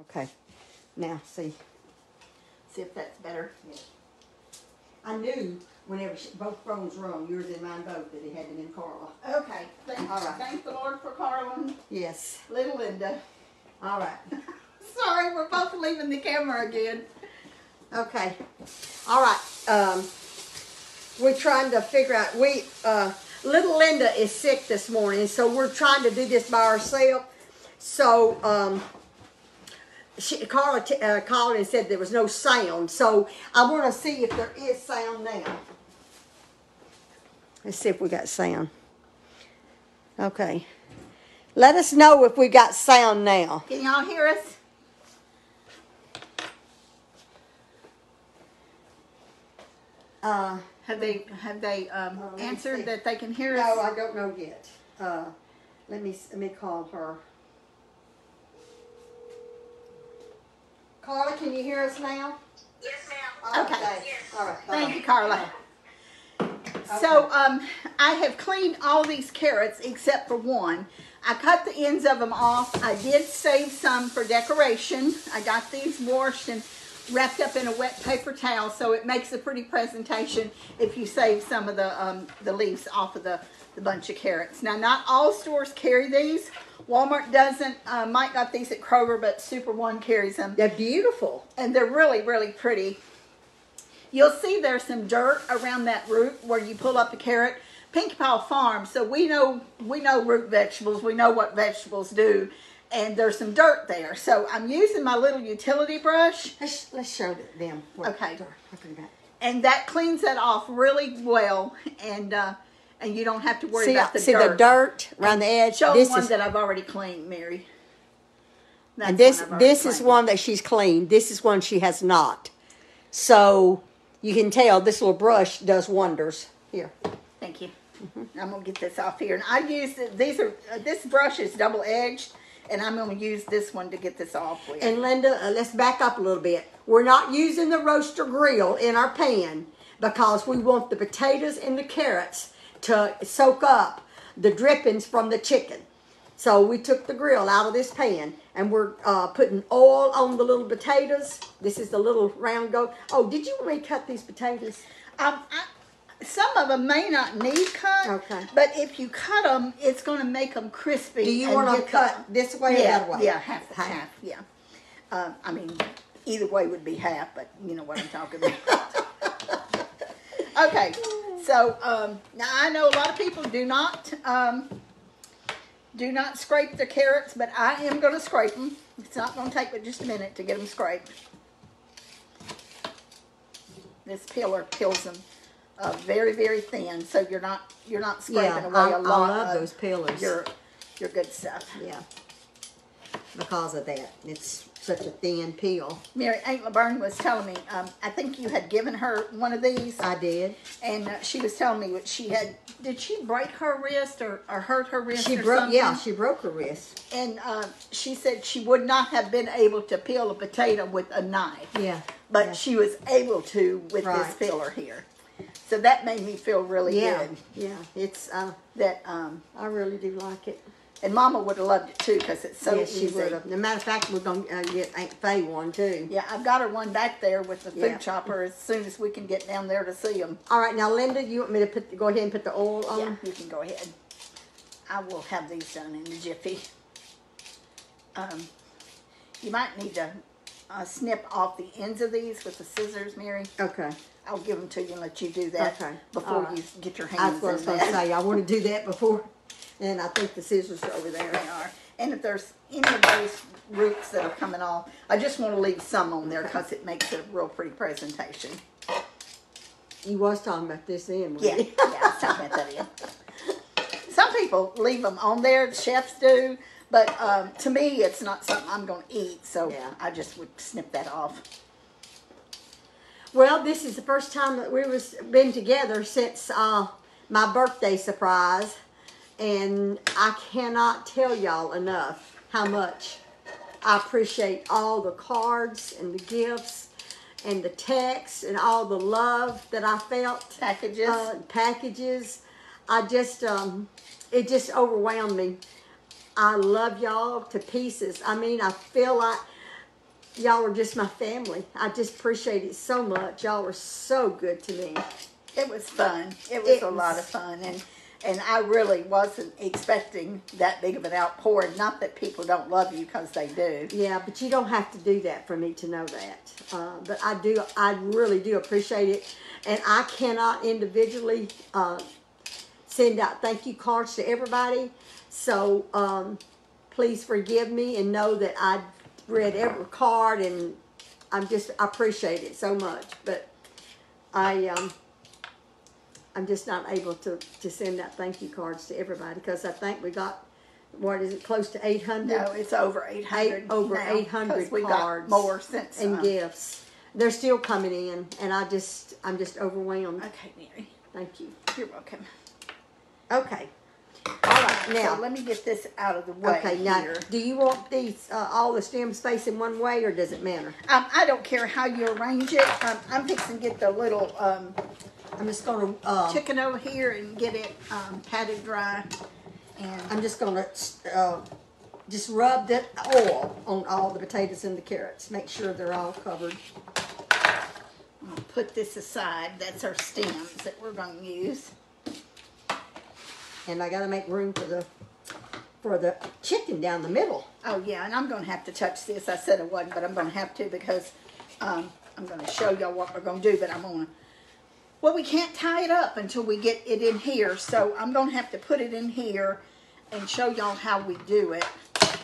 Okay. Now, see if that's better. Yeah. I knew whenever both phones were on, yours and mine both, that it had to be Carla. Okay. Thank the Lord for Carla. Yes. Little Linda. All right. Sorry, we're both leaving the camera again. Okay. All right. We're trying to figure out. Little Linda is sick this morning, so we're trying to do this by ourselves. So, Carla called and said there was no sound. So I want to see if there is sound now. Let's see if we got sound. Okay. Let us know if we got sound now. Can y'all hear us? Have they answered that they can hear us? No, I don't know yet. Let me call her. Carla, can you hear us now? Yes, ma'am. Okay. Yes. All right. Thank you, Carla. So I have cleaned all these carrots except for one. I cut the ends of them off. I did save some for decoration. I got these washed and wrapped up in a wet paper towel, so it makes a pretty presentation if you save some of the leaves off of the bunch of carrots. Now, not all stores carry these. Walmart doesn't. Mike got these at Kroger, but Super One carries them. They're beautiful. And they're really, really pretty. You'll see there's some dirt around that root where you pull up a carrot. Pinkie Pie Farm, so we know root vegetables. We know what vegetables do. And there's some dirt there. So I'm using my little utility brush. Let's show them what Okay. they're talking about. And that cleans that off really well. And you don't have to worry about the see dirt. the dirt around the edge? Show This one is, that I've already cleaned, Mary. That's and one I've already this is cleaned. one that she's cleaned. This is one she has not. So you can tell this little brush does wonders. Here. Thank you. I'm gonna get this off here, and I use this brush is double edged, and I'm gonna use this one to get this off with. And Linda, let's back up a little bit. We're not using the roaster grill in our pan because we want the potatoes and the carrots to soak up the drippings from the chicken. So we took the grill out of this pan, and we're putting oil on the little potatoes. This is the little round goat. Oh, did you want me to cut these potatoes? Some of them may not need cut, Okay. but if you cut them, it's going to make them crispy. Do you and want them get cut this way or Yeah, that way? yeah, half, yeah. I mean, either way would be half, but you know what I'm talking about. Okay, so now I know a lot of people do not scrape their carrots, but I am going to scrape them. It's not going to take but just a minute to get them scraped. This peeler peels them very, very thin, so you're not scraping away a lot. I love of those peelers. Your good stuff. Yeah, because of that. It's such a thin peel. Mary, Aunt Laverne was telling me, I think you had given her one of these. I did. And she was telling me what she had. Did she break her wrist or hurt her wrist She or broke. something? Yeah, she broke her wrist. And she said she would not have been able to peel a potato with a knife. Yeah. But yeah. she was able to with Right. this peeler here. So that made me feel really Yeah. good. Yeah. It's. That I really do like it. and Mama would have loved it too because it's so Yes, easy. she would have. As a matter of fact, we're going to get Aunt Faye one too. Yeah, I've got her one back there with the food Yeah. chopper as soon as we can get down there to see them. All right, now Linda, you want me to go ahead and put the oil on? Yeah, you can go ahead. I will have these done in a jiffy. You might need to snip off the ends of these with the scissors, Mary. Okay. I'll give them to you and let you do that Okay. before All right. you get your I hands was in going to that. say, I want to do that before, and I think the scissors are over there. They are. And if there's any of those roots that are coming off, I just want to leave some on there because it makes it a real pretty presentation. You was talking about this then, Yeah, weren't you? yeah, I was talking about that again. Some people leave them on there, the chefs do, but to me, it's not something I'm going to eat, so Yeah. I just would snip that off. Well, this is the first time that been together since my birthday surprise, and I cannot tell y'all enough how much I appreciate all the cards and the gifts and the texts and all the love that I felt. Packages. Packages. I just, it just overwhelmed me. I love y'all to pieces. I mean, I feel like y'all are just my family. I just appreciate it so much. Y'all are so good to me. It was fun. It was a lot of fun, and I really wasn't expecting that big of an outpouring. Not that people don't love you, because they do. Yeah, but you don't have to do that for me to know that. But I do. I really do appreciate it, and I cannot individually send out thank you cards to everybody. So please forgive me and know that I read every card, and I appreciate it so much. But I'm just not able to send out thank you cards to everybody, because I think we got, what is it, close to 800? No, it's over 800. Over now, 800 we cards. got more since and gifts. They're still coming in, and I'm just overwhelmed. Okay, Mary. Thank you. You're welcome. Okay. All right, now. So let me get this out of the way. Okay, now, here. do you want these all the stems facing one way, or does it matter? I don't care how you arrange it. I'm fixing to get the little I'm just going to chicken over here and get it patted dry. And I'm just going to just rub that oil on all the potatoes and the carrots. Make sure they're all covered. I'm going to put this aside. That's our stems that we're going to use. And I got to make room for the chicken down the middle. Oh yeah, and I'm going to have to touch this. I said I wasn't, but I'm going to have to, because I'm going to show y'all what we're going to do. But I'm going to, well, we can't tie it up until we get it in here. So I'm going to have to put it in here and show y'all how we do it.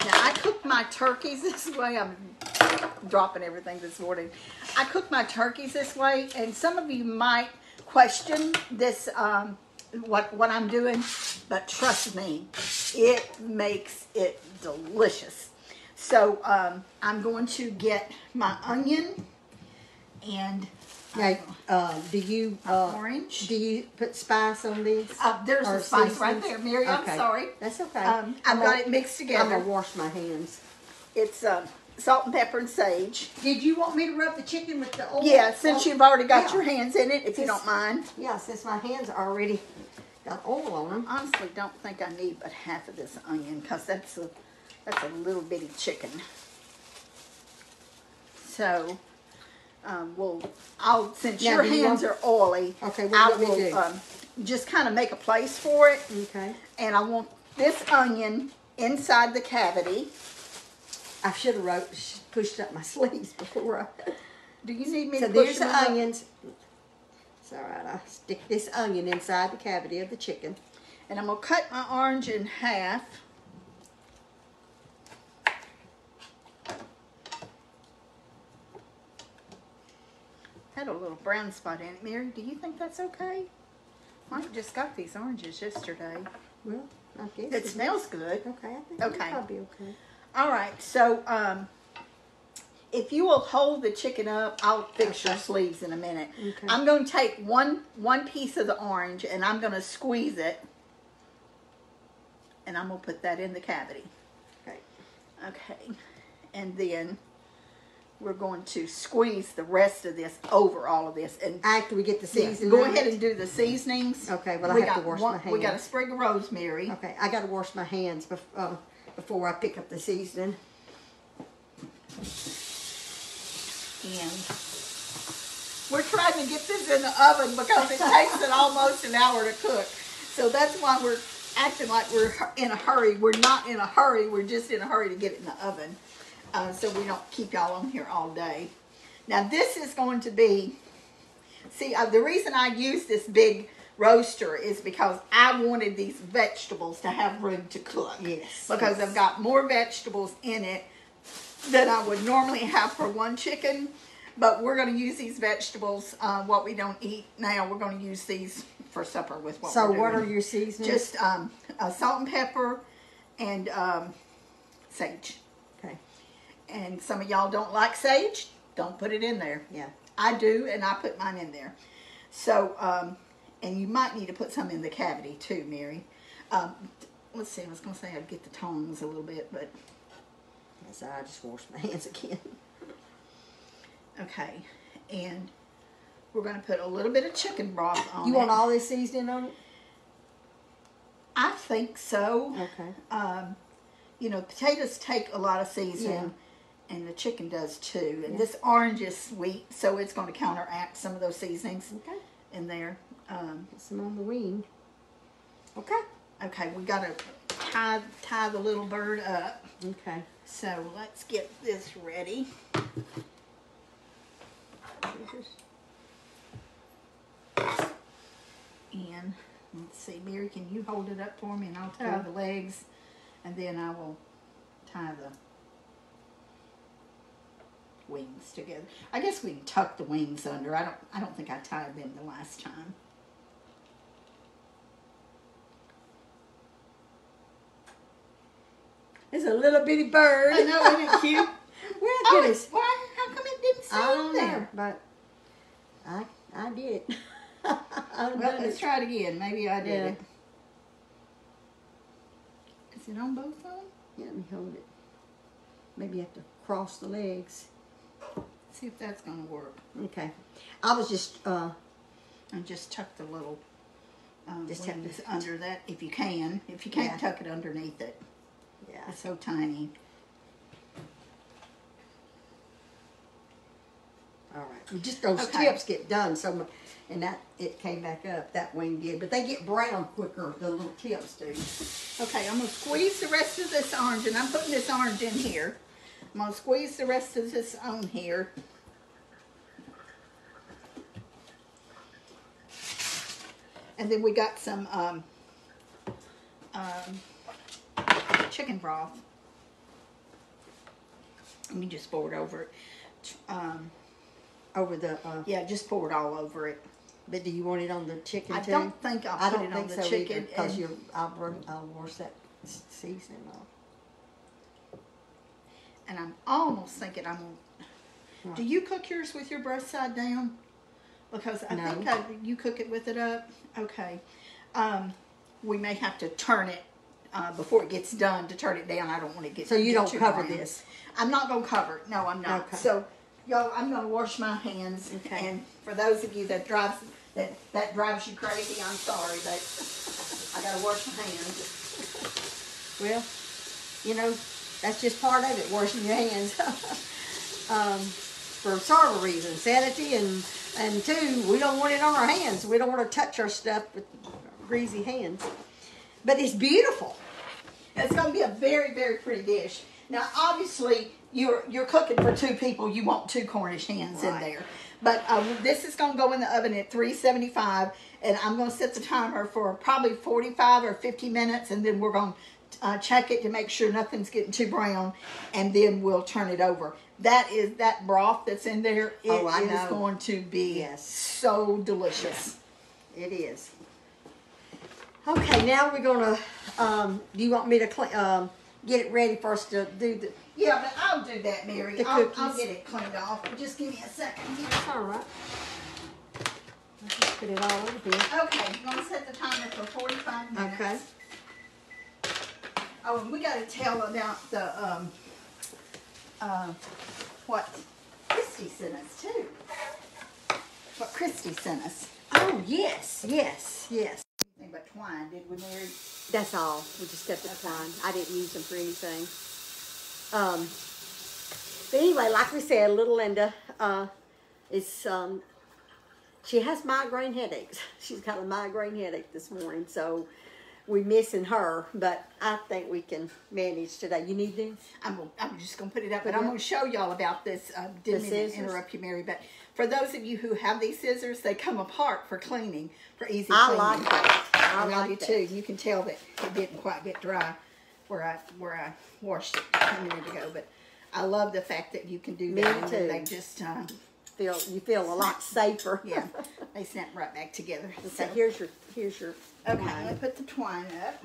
Now, I cook my turkeys this way. I'm dropping everything this morning. I cook my turkeys this way, and some of you might question this, what I'm doing, but trust me, it makes it delicious. So I'm going to get my onion and do you orange. Do you put spice on these? There's Or a spice seasonings? right there, Mary. I'm Okay. sorry. That's okay. I've got it mixed I'm together. gonna wash my hands. It's salt and pepper and sage. Did you want me to rub the chicken with the oil? Yeah, since you've already got Yeah. your hands in it, if you don't mind. Yeah, since my hands are already got oil on them. Honestly, don't think I need but half of this onion, because that's a little bitty chicken. So, since Now, your do you hands want- are oily, Okay, I what do you want me will to do? just kind of make a place for it. Okay. And I want this onion inside the cavity. I should have pushed up my sleeves before I. Do you need me So to push there's them the up? onions. It's all right. I stick this onion inside the cavity of the chicken. And I'm going to cut my orange in half. Had a little brown spot in it. Mary, do you think that's okay? I just got these oranges yesterday. Well, I guess It smells good. Okay, I think Okay. it'll probably be okay. All right, so if you will hold the chicken up, I'll fix your Okay. sleeves in a minute. Okay. I'm going to take one piece of the orange, and I'm going to squeeze it, and I'm going to put that in the cavity. Okay. Okay, and then we're going to squeeze the rest of this over all of this. And After we get the seasoning. go on ahead it? and do the seasonings. Okay, well, I We have to got wash one- my hands. We got a sprig of rosemary. Okay, I got to wash my hands before I pick up the seasoning. And we're trying to get this in the oven because it takes it almost an hour to cook. So that's why we're acting like we're in a hurry. We're not in a hurry. We're just in a hurry to get it in the oven. So we don't keep y'all on here all day. Now this is going to be, see, the reason I use this big roaster is because I wanted these vegetables to have room to cook. Yes, Because yes. I've got more vegetables in it than I would normally have for one chicken. But we're going to use these vegetables, what we don't eat now, we're going to use these for supper with what So we're doing. what are your seasonings? Just salt and pepper and sage. Okay. And some of y'all don't like sage, don't put it in there. Yeah. I do, and I put mine in there. So, and you might need to put some in the cavity too, Mary. Let's see, I was going to say I'd get the tongs a little bit, but So I just washed my hands again. okay. And we're going to put a little bit of chicken broth on You it. want all this seasoning on it? I think so. Okay. You know, potatoes take a lot of seasoning, and the chicken does too. And this orange is sweet, so it's going to counteract some of those seasonings in there. Put some on the wing. Okay. Okay, we got to tie the little bird up. Okay. So let's get this ready. And let's see, Mary, can you hold it up for me, and I'll tie the legs, and then I will tie the wings together. I guess we can tuck the wings under. I don't think I tied them the last time. It's a little bitty bird. I know, isn't it cute? Well, goodness. Why? How come it didn't stay I in don't there? know, but I did it. Well, let's try it again. Maybe I did it. Is it on both of them? Yeah, let me hold it. Maybe you have to cross the legs. See if that's going to work. Okay. I was just, And just tuck the little Just have wings to- under that if you can. If you can't, tuck it underneath it. yeah. It's so tiny. All right. Just those Okay. tips get done so much, and that it came back up. That wing did, but they get brown quicker. The little tips do. Okay, I'm going to squeeze the rest of this orange, and I'm putting this orange in here. I'm going to squeeze the rest of this on here. And then we got some chicken broth. Let me just pour it over it. Over the. Yeah, just pour it all over it. But do you want it on the chicken I too? don't think I'll I put don't it on think the so chicken. because and- I'll wash that seasoning off. And I'm almost thinking I'm going to... Do you cook yours with your breast side down? Because I No. think you cook it with it up. Okay. We may have to turn it before it gets done to turn it down. I don't want to get So you get don't too cover brown. this? I'm not going to cover it. No, I'm not. Okay. So, y'all, I'm going to wash my hands. Okay. And for those of you that drives you crazy, I'm sorry, but I got to wash my hands. Well, you know, that's just part of it, washing your hands. For several reasons. Sanity and two, we don't want it on our hands. We don't want to touch our stuff with greasy hands. But it's beautiful. It's going to be a very, very pretty dish. Now, obviously, you're cooking for 2 people. You want 2 Cornish hens in Right. there. But this is going to go in the oven at 375, and I'm going to set the timer for probably 45 or 50 minutes, and then we're going to check it to make sure nothing's getting too brown, and then we'll turn it over. That broth that's in there, it I is know. going to be Yes. so delicious. It is. Okay, now we're gonna. Do you want me to get it ready for us to do the? Yeah, but I'll do that, Mary. The I'll cookies. get it cleaned off. Just give me a second here. It's all right. I'll just put it all over here. Okay, I'm going to set the timer for 45 minutes. Okay. Oh, and we got to tell about the, what Christy sent us, too. What Christy sent us. Oh yes, yes, yes. Anything but twine, did we, Mary? That's all. We just kept it twine. I didn't use them for anything. But anyway, like we said, little Linda is she has migraine headaches. She's got a migraine headache this morning, so we're missing her. But I think we can manage today. You need this? I'm just going to put it up, Put but it I'm up. going to show y'all about this. Didn't mean to scissors? interrupt you, Mary, but for those of you who have these scissors, they come apart for cleaning, for easy I cleaning. like that. I And I do like too. that. You can tell that it didn't quite get dry where I washed it a minute ago, but I love the fact that you can do Me that. And then too. they just You feel a lot safer. yeah, they snap right back together. So here's your Okay, I'm gonna put the twine up.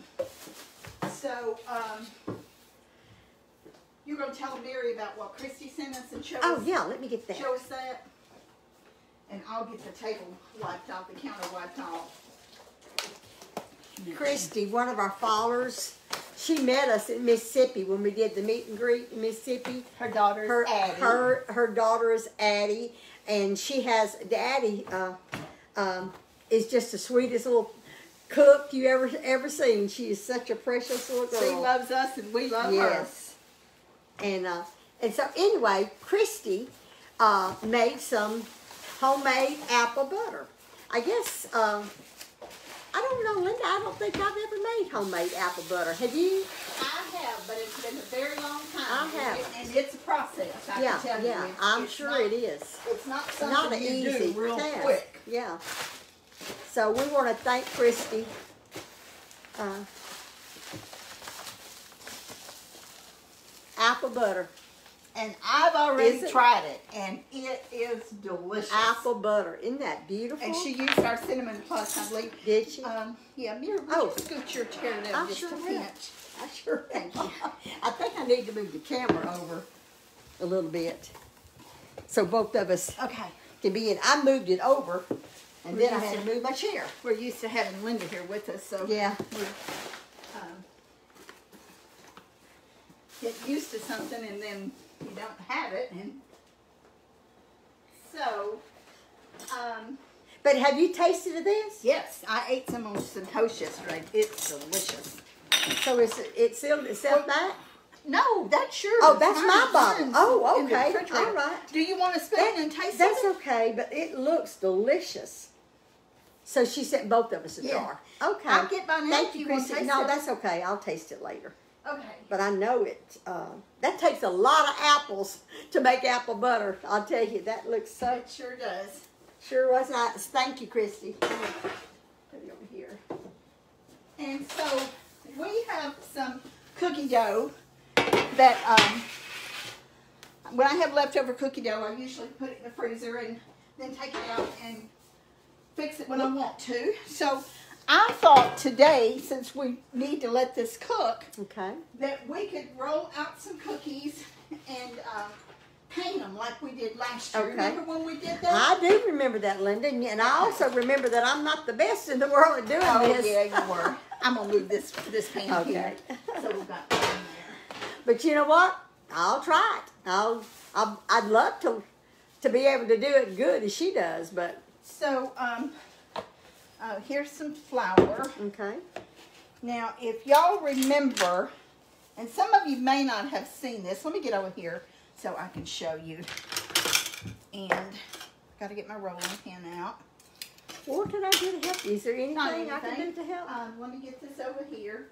So you're gonna tell Mary about what Christy sent us and show Oh us. yeah, let me get that. Show us that. And I'll get the table wiped off, the counter wiped off. Christy, one of our followers, she met us in Mississippi when we did the meet and greet in Mississippi. Her daughter's Addie. Her daughter is Addie, and she has Addie is just the sweetest little cook you ever seen. She is such a precious little girl. She loves us and we love her. Yes. And And so anyway, Christy made some homemade apple butter. I guess, I don't know, Linda, I don't think I've ever made homemade apple butter. Have you? I have, but it's been a very long time. I have. And it's a process, I Yeah, can tell you. yeah, It's- I'm it's sure not- it is. It's not Not something an you easy do real task. quick. Yeah. So we want to thank Christy. Apple butter. And I've already Is it? tried it, and it is delicious. Apple butter. Isn't that beautiful? And she used our cinnamon plus, I believe. Did she? Yeah, Mira, would Oh. you scoot your chair down I just sure a will. pinch? I sure Thank you. I think I need to move the camera over a little bit so both of us Okay. can be in. I moved it over, and then I We're had used to move my chair. We're used to having Linda here with us, so Yeah. we get used to something, and then you don't have it, and so But have you tasted of this? yes, I ate some on some toast yesterday. It's delicious. So it sealed itself back? No, that's yours. Oh, that's Mine my is bottle. mine's Oh, in the okay. refrigerator. All right. Do you want to spoon and taste That's it? okay, but it looks delicious. So she sent both of us a Yeah. jar. Okay. I'll get mine out Thank if you, you want to Chrissy. taste No, it. that's okay. I'll taste it later. Okay. But I know it. That takes a lot of apples to make apple butter. I'll tell you, that looks so. It sure does. Sure was nice. Thank you, Christy. Put it over here. And so we have some cookie dough that when I have leftover cookie dough, I usually put it in the freezer and then take it out and fix it when I want to. So I thought today, since we need to let this cook, Okay. that we could roll out some cookies and paint them like we did last year. Okay. Remember when we did that? I do remember that, Linda, and I also remember that I'm not the best in the world at doing Oh, this. yeah, you were. I'm going to move this pan Okay. here. So we've got one there. But you know what? I'll try it. I'd love to be able to do it good as she does, but So, here's some flour. okay. Now, if y'all remember, and some of you may not have seen this, let me get over here so I can show you. And got to get my rolling pin out. What can I do to help you? Is there anything Not I can do to help? Let me get this over here.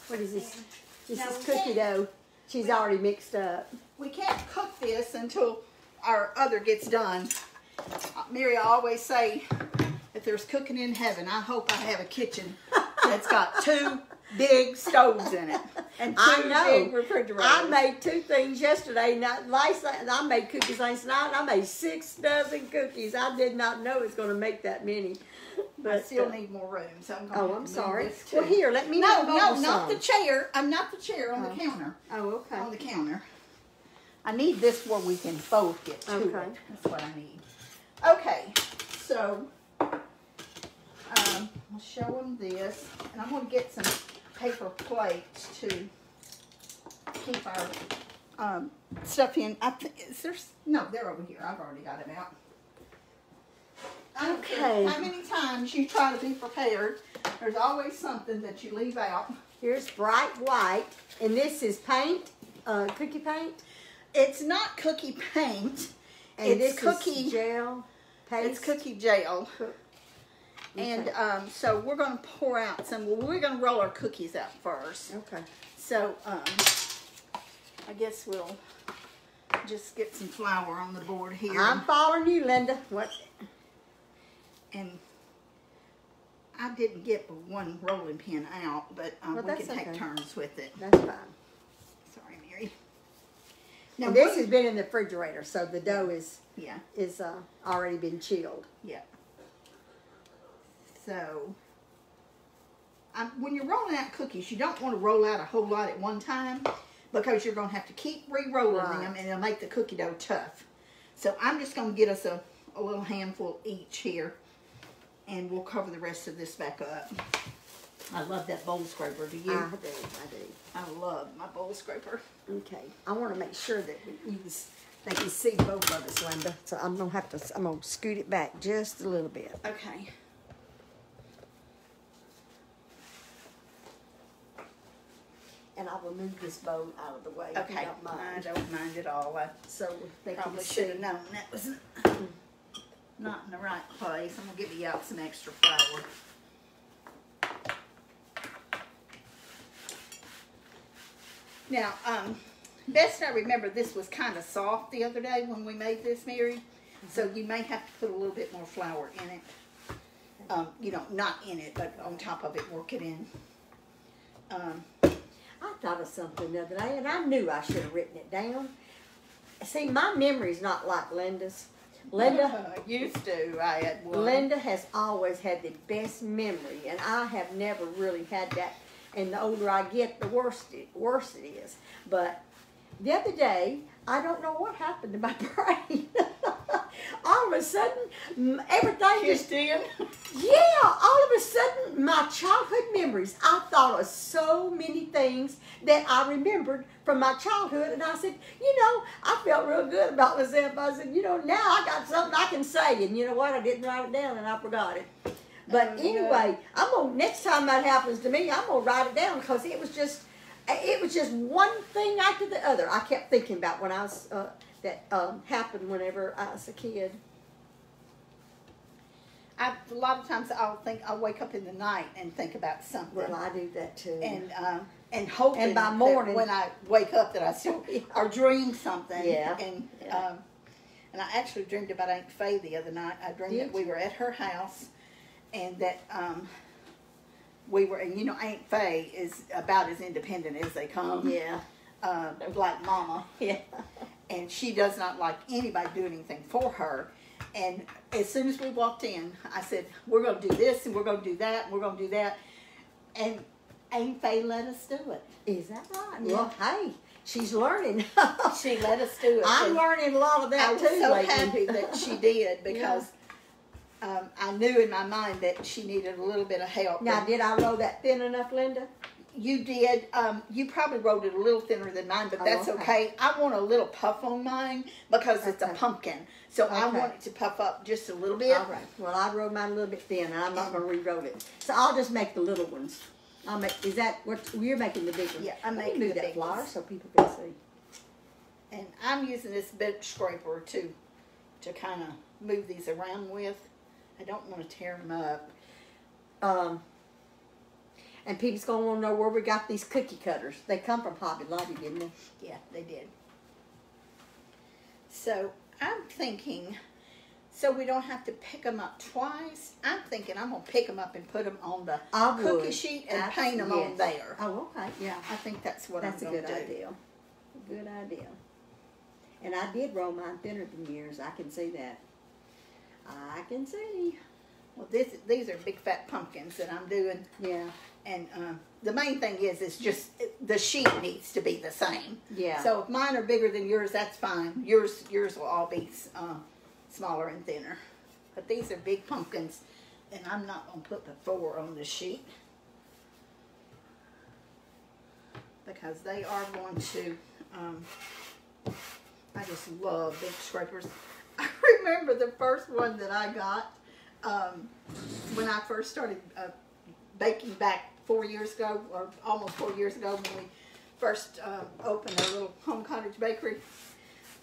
What is this? This Now, is we cookie can't- dough. She's already mixed up. We can't cook this until our other gets done. Mary, I always say, if there's cooking in heaven, I hope I have a kitchen that's got 2 big stoves in it and 2 I know. big refrigerators. I made 2 things yesterday. I made cookies last night. And I made 6 dozen cookies. I did not know it was going to make that many. But I still need more room, so I'm going to Oh, have I'm to sorry. move this too. Well, here, let me No, move no, over not the some. chair. I'm not the chair on the counter. Oh, okay. On the counter. I need this where we can both get to Okay. it. That's what I need. Okay, so I'll show them this, and I'm going to get some paper plates to keep our stuff in. Is there? No, they're over here. I've already got them out. I don't care Okay. how many times you try to be prepared, there's always something that you leave out. Here's bright white, and this is paint, cookie paint, It's not cookie paint. and It's this cookie. is gel paste. It's cookie gel. Okay. And so we're going to pour out some. Well, we're going to roll our cookies out first. Okay. So I guess we'll just get some flour on the board here. I'm following you, Linda. What? And I didn't get one rolling pin out, but Well, we that's can take okay. turns with it. That's fine. Sorry, Mary. Now And this we- has been in the refrigerator, so the dough is yeah, already been chilled. yeah. So when you're rolling out cookies, you don't want to roll out a whole lot at one time because you're going to have to keep re-rolling Right. them, and it'll make the cookie dough tough. So I'm just going to get us a little handful each here, and we'll cover the rest of this back up. I love that bowl scraper. Do you? I do. I love my bowl scraper. Okay. I want to make sure that they can see both of us, Linda. So I'm gonna scoot it back just a little bit. Okay. and I will move this bowl out of the way. If you Okay, don't I mind. don't mind at all. I So they can probably see. should have known that was not in the right place. I'm gonna give you out some extra flour. Now, best I remember, this was kind of soft the other day when we made this, Mary. So you may have to put a little bit more flour in it. You know, not in it, but on top of it, work it in. I thought of something the other day, and I knew I should have written it down. See, my memory's not like Linda's. Linda, Used to, I had one. Linda has always had the best memory, and I have never really had that. And the older I get, the worse it is. But the other day, I don't know what happened to my brain. All of a sudden, everything just Kissed in. yeah, all of a sudden, my childhood memories, I thought of so many things that I remembered from my childhood. And I said, you know, I felt real good about myself. I said, you know, now I got something I can say. And you know what? I didn't write it down and I forgot it. But anyway, next time that happens to me, I'm going to write it down because it was just one thing after the other. I kept thinking about when I was, that happened whenever I was a kid. A lot of times I'll wake up in the night and think about something. Well, I do that too. And hoping And by that morning- when I wake up that I still or dream something. Yeah. And I actually dreamed about Aunt Faye the other night. I dreamed that we were at her house and that we were, and you know, Aunt Faye is about as independent as they come. Yeah. Like Mama. Yeah. And she does not like anybody do anything for her. And as soon as we walked in, I said, we're going to do this and we're going to do that and we're going to do that. And Aunt Faye let us do it. Is that right? Yeah. Well, hey, she's learning. She let us do it. I'm And learning a lot of that I was too so lately. happy that she did because I knew in my mind that she needed a little bit of help. Now, And did I roll that thin enough, Linda? you did. You probably wrote it a little thinner than mine, but that's okay. okay. I want a little puff on mine because it's a Okay. pumpkin. So I Okay. want it to puff up just a little bit. All right. Well, I rolled mine a little bit thin, and I'm not going to re-roll it. So I'll just make the little ones. I'll make. Is that what you're making the big ones? Yeah, I'm Let me making move the that big flour ones. so people can see. And I'm using this bench scraper to kind of move these around with. I don't want to tear them up. And people's going to want to know where we got these cookie cutters. They come from Hobby Lobby, didn't they? Yeah, they did. So I'm thinking, so we don't have to pick them up twice. I'm thinking I'm going to pick them up and put them on the I cookie would. sheet and That's- paint them on yes. there. Oh, okay. Yeah. I think that's what That's a I'm good going to do. idea. Good idea. And I did roll mine thinner than yours. I can see that. I can see. Well, these are big fat pumpkins that I'm doing. Yeah. And the main thing is just the sheet needs to be the same. Yeah. So if mine are bigger than yours, that's fine. Yours will all be smaller and thinner. But these are big pumpkins, and I'm not going to put the 4 on the sheet because they are going to. I just love bench scrapers. I remember the first one that I got when I first started baking back 4 years ago, or almost 4 years ago, when we first opened a little home cottage bakery.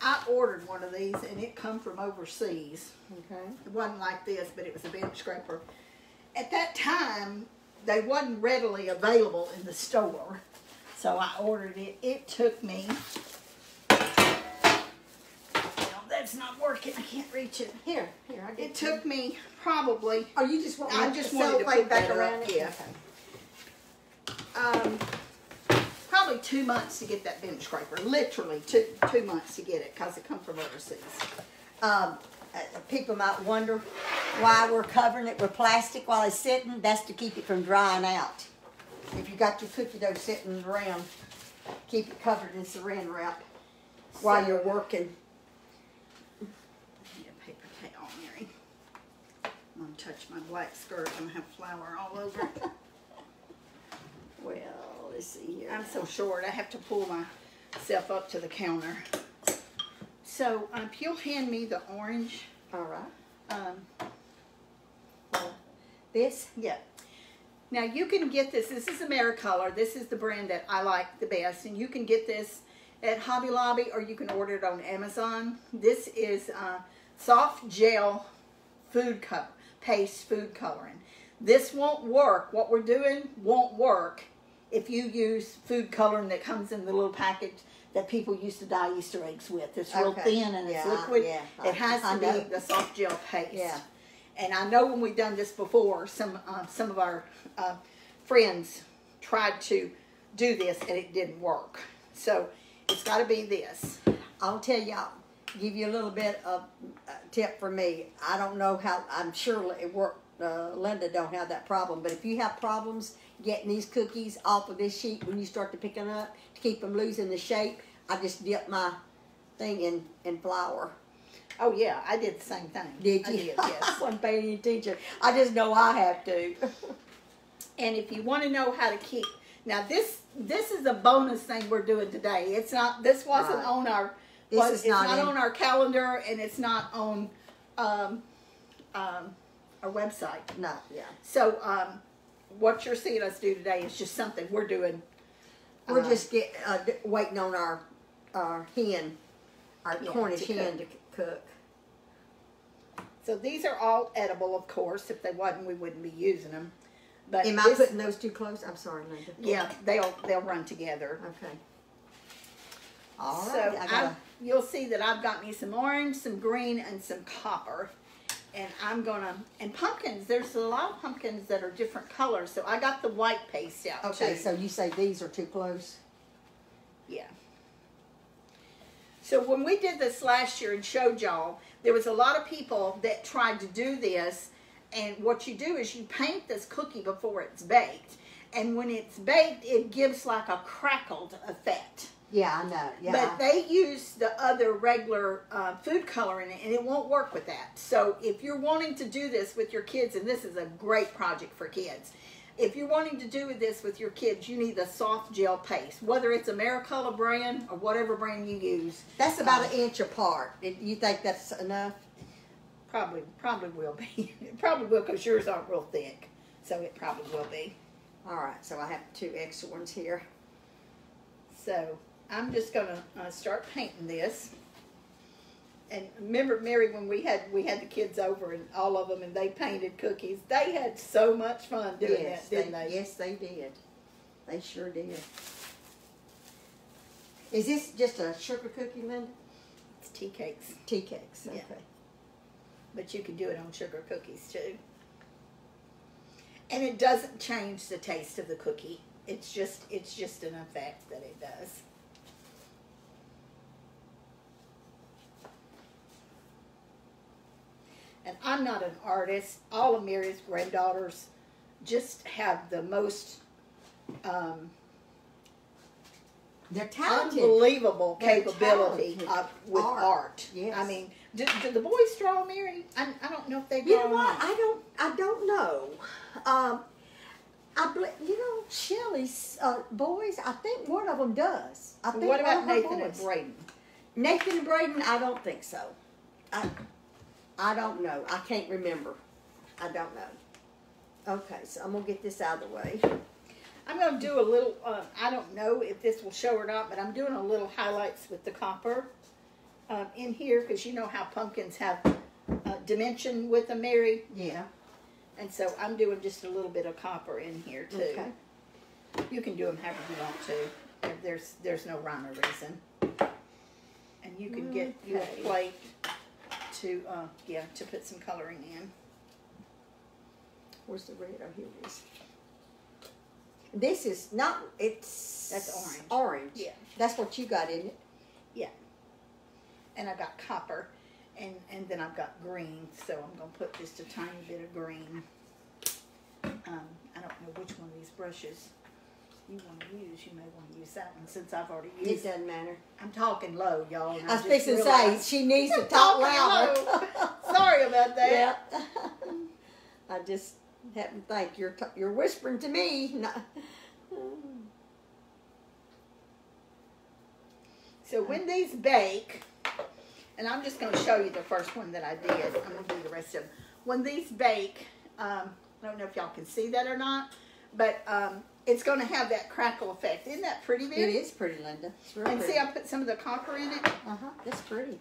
I ordered one of these, and it come from overseas. Okay. It wasn't like this, but it was a bench scraper. At that time, they wasn't readily available in the store, so I ordered it. It took me. That's not working. I can't reach it. Here, I get It took me probably. Oh, you just want I me just to wanted to cellophane put back that around up, it? yeah. Probably 2 months to get that bench scraper. Literally 2 months to get it because it come from overseas. People might wonder why we're covering it with plastic while it's sitting. That's to keep it from drying out. If you got your cookie dough sitting around, keep it covered in saran wrap while you're working. I need a paper towel, Mary. I'm going to touch my black skirt. I'm going to have flour all over it. Well, let's see here. I'm so short, I have to pull myself up to the counter. So, if you'll hand me the orange. All right. Um, This? yeah. Now you can get this. This is AmeriColor. This is the brand that I like the best, and you can get this at Hobby Lobby or you can order it on Amazon. This is soft gel paste food coloring. This won't work. What we're doing won't work if you use food coloring that comes in the little package that people used to dye Easter eggs with. It's real thin and it's liquid. Yeah, it has to be the soft gel paste. Yeah. And I know when we've done this before, some of our friends tried to do this and it didn't work. So it's got to be this. I'll tell y'all, give you a little bit of tip for me. I don't know how, I'm sure it worked. Linda don't have that problem, but if you have problems getting these cookies off of this sheet when you start to pick them up to keep them losing the shape, I just dip my thing in flour. Oh yeah, I did the same thing. Did you? I did, yes. I wasn't paying any attention. I just know I have to. And if you want to know how to keep, now this is a bonus thing we're doing today. It's not. This wasn't Right. on our. It's not on our calendar, and it's not on our website. No, yeah. So what you're seeing us do today is just something we're doing. We're just waiting on our hen, our Yeah, Cornish to hen to cook. So these are all edible, of course. If they wasn't, we wouldn't be using them. But Am I putting those too close? I'm sorry, Linda. Yeah, they'll run together. Okay. All So right. you'll see that I've got me some orange, some green, and some copper. And and pumpkins, there's a lot of pumpkins that are different colors. So I got the white paste out Okay, too. so you say these are too close? Yeah. So when we did this last year and showed y'all, there was a lot of people that tried to do this. And what you do is you paint this cookie before it's baked. And when it's baked, it gives like a crackled effect. Yeah, I know. Yeah. But they use the other regular food coloring, and it won't work with that. So if you're wanting to do this with your kids, and this is a great project for kids, if you're wanting to do this with your kids, you need the soft gel paste, whether it's AmeriColor brand or whatever brand you use. That's about an inch apart. You think that's enough? Probably will be. It probably will, because yours aren't real thick, so it probably will be. All right, so I have 2 extra ones here. So I'm just gonna start painting this. And remember, Mary, when we had the kids over and all of them, and they painted cookies. They had so much fun doing that, didn't they? Yes, they did. They sure did. Is this just a sugar cookie, Linda? It's tea cakes, Tea cakes. Okay. Yeah. But you can do it on sugar cookies too. And it doesn't change the taste of the cookie. It's just an effect that it does. And I'm not an artist. All of Mary's granddaughters just have the most They're talented. unbelievable They're capability talented. with art. Yes. I mean, do the boys draw, Mary? I don't know if they draw. You know or what? not. I don't know. Shelley's boys. I think one of them does. I think What one about of her Nathan and boys. Braden? Nathan and Braden, I don't think so. I don't know. I can't remember. I don't know. Okay, so I'm gonna get this out of the way. I'm going to do a little, I don't know if this will show or not, but I'm doing a little highlights with the copper in here, because you know how pumpkins have dimension with them, Mary. Yeah. And so I'm doing just a little bit of copper in here too. Okay. You can do them however you want to. There's no rhyme or reason. And you can get your Okay. plate to put some coloring in. Where's the red? Oh, here it is. This is not. That's orange. Orange. Yeah. That's what you got in it. Yeah. And I got copper, and then I've got green, so I'm going to put just a tiny bit of green. I don't know which one of these brushes you want to use. You may want to use that one, since I've already It used it. doesn't matter. I'm talking low, y'all. and I was just fixing to say realized she needs to I'm talk talking louder. low. Sorry about that. Yeah. I just happen to think you're whispering to me. So when these bake, and I'm just going to show you the first one that I did. I'm going to do the rest of them. When these bake, I don't know if y'all can see that or not, but it's going to have that crackle effect. Isn't that pretty, It Mary? is pretty, Linda. It's real And pretty. see, I put some of the copper in it. That's pretty.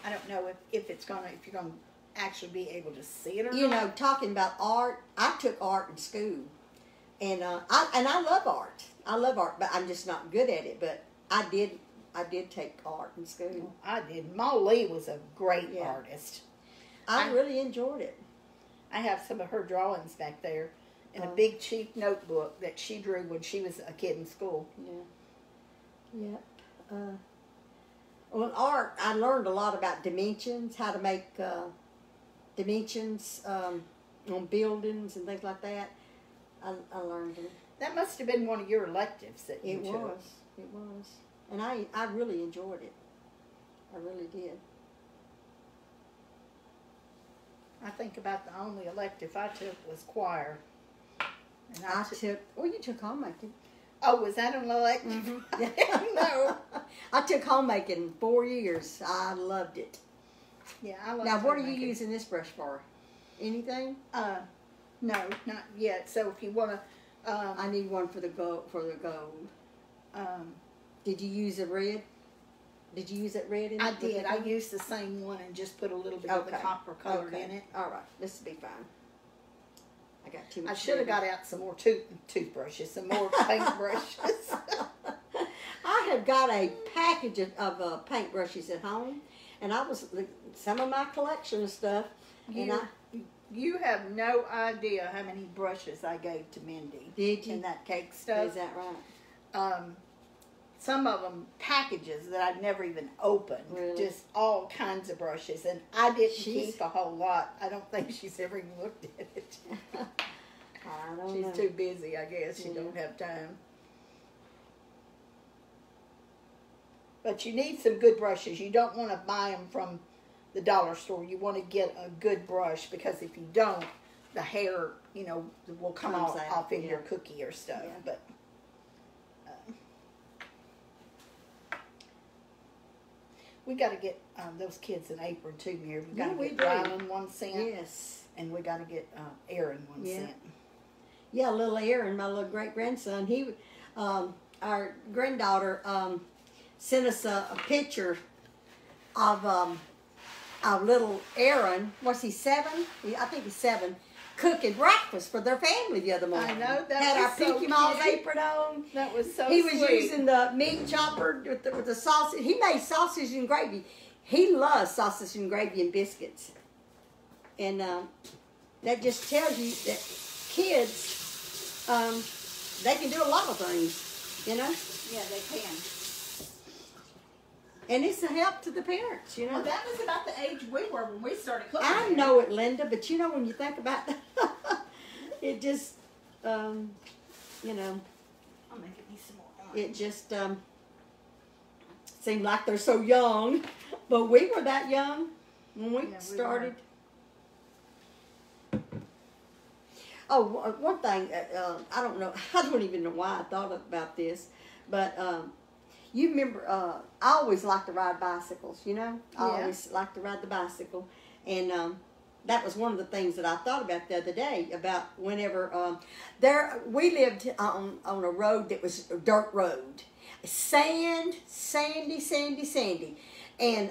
I don't know if you're gonna actually be able to see it or You not. know, talking about art, I took art in school, and I love art. I love art, but I'm just not good at it. But I did take art in school. I did. Ma Lee was a great Yeah. artist. I really enjoyed it. I have some of her drawings back there in a Oh. big cheap notebook that she drew when she was a kid in school. Yeah. Yep. Well, art, I learned a lot about dimensions, how to make dimensions on buildings and things like that. I learned it. That must have been one of your electives that you It took. was. It was. And I really enjoyed it. I really did. I think about the only elective I took was choir. And I took, well, you took homemaking. Oh, was that an elective? No. I took homemaking 4 years. I loved it. Yeah, I love Now, what are you homemaking. using this brush for? Anything? No, not yet. So if you want to, I need one for the gold. Did you use a red? Did you use that red in it? I with the did. I gold? used the same one and just put a little bit of the copper color in it. All right, this will be fine. I got too much. I should have got out some more toothbrushes, some more paintbrushes. I have got a package of paintbrushes at home, and I was some of my collection of stuff. You have no idea how many brushes I gave to Mindy. Did you? In that cake stuff. Is that right? Some of them packages that I'd never even opened. Really? Just all kinds of brushes. And I didn't She's- keep a whole lot. I don't think she's ever even looked at it. I don't know. She's too busy, I guess. She don't have time. But you need some good brushes. You don't want to buy them from the dollar store. You want to get a good brush because if you don't, the hair, will come Comes out, off in yeah. your cookie or stuff. Yeah. But we got to get those kids an apron too, Mary. We got to we get do. Rylan 1 cent, Yes. and we got to get Aaron 1 Yeah. cent. Yeah, little Aaron, my little great grandson. Our granddaughter, sent us a picture of little Aaron. Was he 7? I think he's 7. Cooking breakfast for their family the other morning. I know, that had was our so Pinky Mall's cute. apron on. That was so He was sweet. using the meat chopper with the sausage. He made sausage and gravy. He loves sausage and gravy and biscuits. And that just tells you that kids, they can do a lot of things, Yeah, they can. And it's a help to the parents, Well, that was about the age we were when we started cooking. I know it, Linda, but when you think about that, it just, I'm making me some more. it just seemed like they're so young. But we were that young when we Yeah, we started. Oh, one thing, I don't know, I don't even know why I thought about this, but you remember, I always liked to ride bicycles, I Yeah. always liked to ride the bicycle, and that was one of the things that I thought about the other day, about whenever, we lived on a road that was a dirt road, sandy, and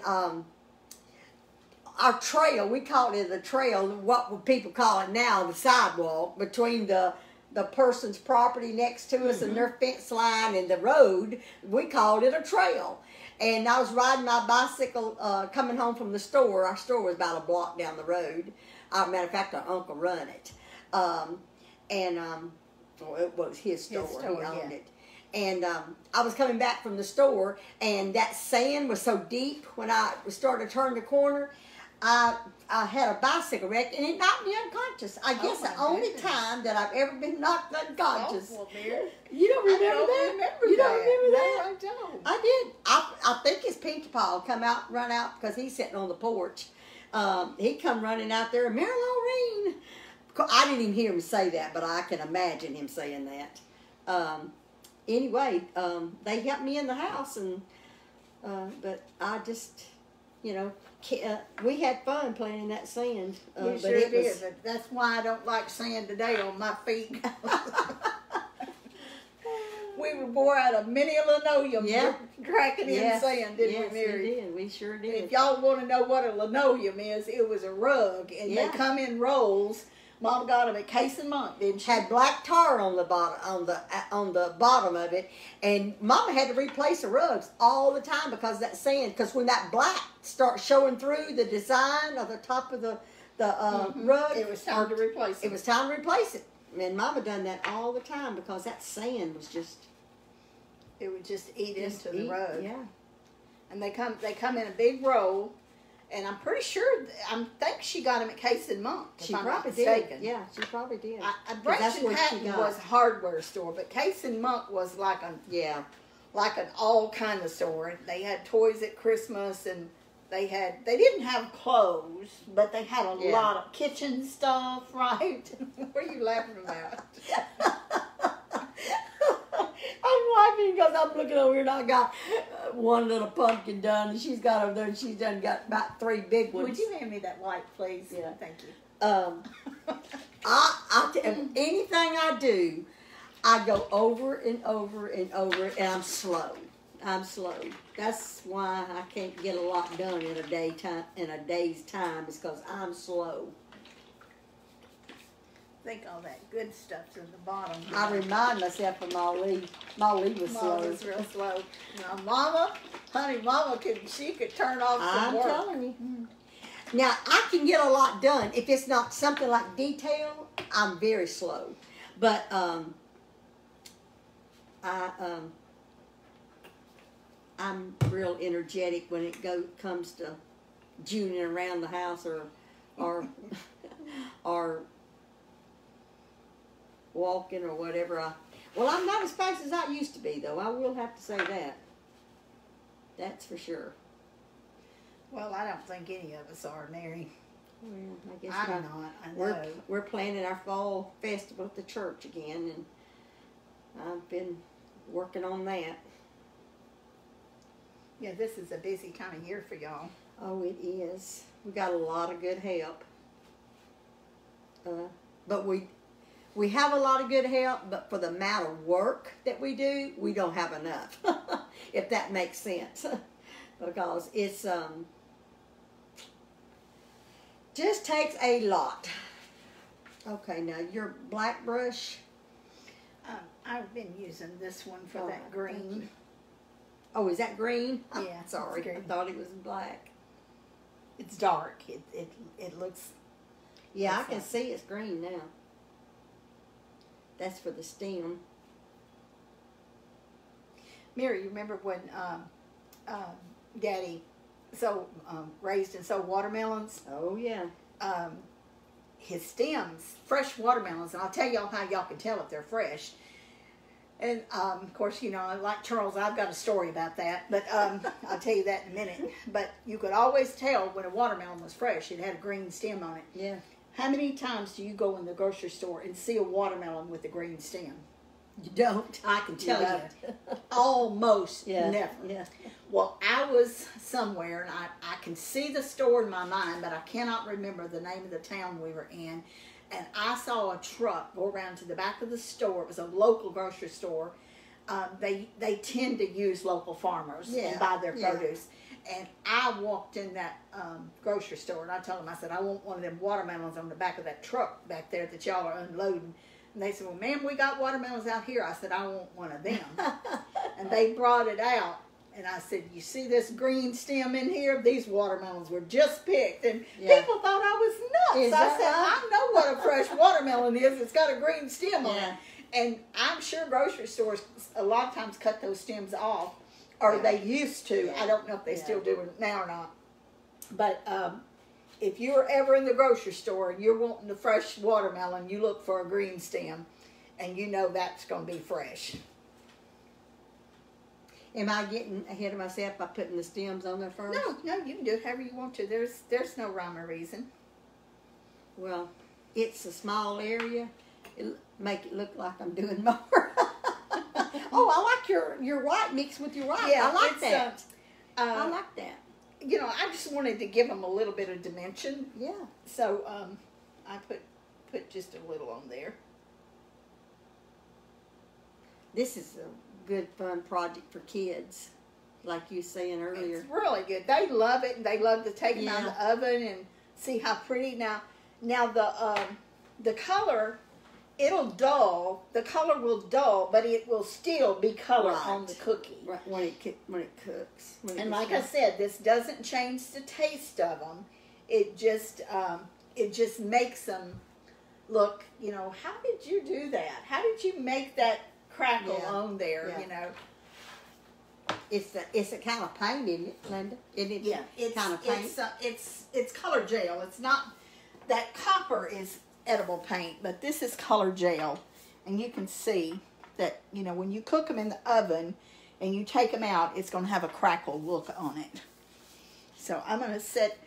our trail, we called it a trail, what would people call it now, the sidewalk, between the person's property next to us and their fence line and the road, we called it a trail. And I was riding my bicycle coming home from the store. Our store was about a block down the road. Matter of fact, our uncle run it. Well, it was his store. He owned it. And I was coming back from the store, and that sand was so deep when I started to turn the corner, I had a bicycle wreck, and it knocked me unconscious. I guess the only time that I've ever been knocked unconscious. Oh, well, Mary. You don't remember I don't that? remember You that. don't remember that? No, I don't. I did. I think his pinky paw come out, run out, because he's sitting on the porch. He come running out there, Mary Lorraine. I didn't even hear him say that, but I can imagine him saying that. Anyway, they helped me in the house, and but I just, we had fun playing in that sand. We but sure it did, was, but that's why I don't like sand today on my feet. We were bore out of many a linoleum, Yeah. cracking in Yes. sand, didn't Yes, we, Mary? we did. We sure did. If y'all want to know what a linoleum is, it was a rug, and Yeah. they come in rolls. Mom got them at Case and Monk, didn't she? Had black tar on the bottom on the bottom of it, and Mama had to replace the rugs all the time because of that sand. Because when that black starts showing through the design of the top of the rug, It was time to replace it. It was time to replace it. And Mama done that all the time because that sand was just It would just eat into the rug. Yeah. And they come in a big roll, and I'm pretty sure I think she got them at Case and Monk. If She I'm not probably mistaken. did. Yeah, she probably did. Branch that's and what she Patton got. was a hardware store, but Case and Monk was like an all kind of store. They had toys at Christmas, and they didn't have clothes, but they had a lot of kitchen stuff, right? What are you laughing about? I'm laughing because I'm looking over here and I got one little pumpkin done, and she's got over there, and she's done got about 3 big ones. Would you hand me that white, please? Yeah. Thank you. Anything I do, I go over and over and over, and I'm slow. That's why I can't get a lot done in a day's time, is because I'm slow. I think all that good stuff's in the bottom. I remind myself of Molly. Molly was slow. Mom was real slow. Now, Mama could turn off some I'm work. telling you. Now, I can get a lot done. If it's not something like detail, I'm very slow. But I'm real energetic when it comes to juning around the house or walking or whatever. Well, I'm not as fast as I used to be, though. I will have to say that. That's for sure. Well, I don't think any of us are, Mary. Well, I guess I'm not. not. I know. We're planning our fall festival at the church again, and I've been working on that. Yeah, this is a busy time of year for y'all. Oh, it is. We got a lot of good help. But we have a lot of good help, but for the amount of work that we do, we don't have enough. If that makes sense. Because it's just takes a lot. Okay, now your black brush. I've been using this one for that Thank green. you. Oh, is that green? Yeah, Oh, sorry, it's I green. thought it was black. It's dark. It looks. Yeah, I That's can fine. see it's green now. That's for the stem. Mary, you remember when Daddy raised and sowed watermelons? Oh yeah. His stems, fresh watermelons, and I'll tell y'all how y'all can tell if they're fresh. And of course, like Charles, I've got a story about that, but I'll tell you that in a minute. But you could always tell when a watermelon was fresh; it had a green stem on it. Yeah. How many times do you go in the grocery store and see a watermelon with a green stem? You don't. I can tell you. don't. Almost Yeah. never. Yeah. Well, I was somewhere, and I can see the store in my mind, but I cannot remember the name of the town we were in. And I saw a truck go around to the back of the store. It was a local grocery store. They tend to use local farmers and buy their produce. And I walked in that grocery store, and I told them, I said, I want one of them watermelons on the back of that truck back there that y'all are unloading. And they said, well, ma'am, we got watermelons out here. I said, I want one of them. And they brought it out. And I said, you see this green stem in here? These watermelons were just picked. And people thought I was nuts. Is I that said, right? I know what a fresh watermelon is. It's got a green stem on it. Yeah. And I'm sure grocery stores a lot of times cut those stems off. Or they used to. Yeah. I don't know if they Yeah. still do it now or not. But if you're ever in the grocery store and you're wanting the fresh watermelon, you look for a green stem. And you know that's going to be fresh. Am I getting ahead of myself by putting the stems on there first? No, you can do it however you want to. There's no rhyme or reason. Well, it's a small area. It'll make it look like I'm doing more. Oh, I like your white mixed with your white. Yeah, I like it's, that. I like that. I just wanted to give them a little bit of dimension. Yeah. So I put just a little on there. This is good fun project for kids, like you were saying earlier. It's really good. They love it, and they love to take them out of the oven and see how pretty. Now the color, it'll dull. The color will dull, but it will still be color on the cookie. Right, when it cooks. And like I said, this doesn't change the taste of them. It just makes them look. You know, how did you do that? How did you make that crackle on there? Yeah. You know. It's a kind of paint, isn't it, Linda? Isn't it? Yeah, it's kind of paint. It's color gel. It's not that copper is edible paint, but this is color gel, and you can see that, you know, when you cook them in the oven and you take them out, it's going to have a crackle look on it. So I'm going to set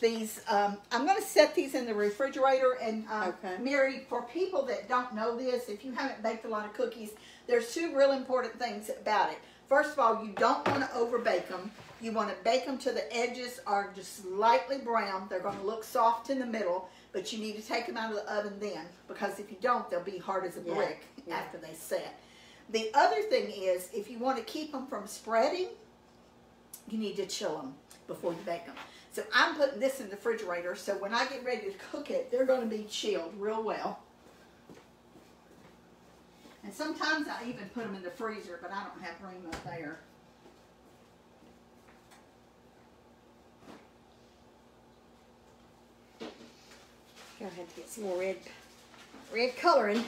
these. I'm going to set these in the refrigerator. And Okay. Mary, for people that don't know this, if you haven't baked a lot of cookies, there's two real important things about it. First of all, you don't want to over bake them. You want to bake them till the edges are just slightly brown. They're going to look soft in the middle, but you need to take them out of the oven then, because if you don't, they'll be hard as a brick after they set. The other thing is, if you want to keep them from spreading, you need to chill them before you bake them. So I'm putting this in the refrigerator, so when I get ready to cook it, they're going to be chilled real well. And sometimes I even put them in the freezer, but I don't have room up there. Gonna have to get some more red coloring.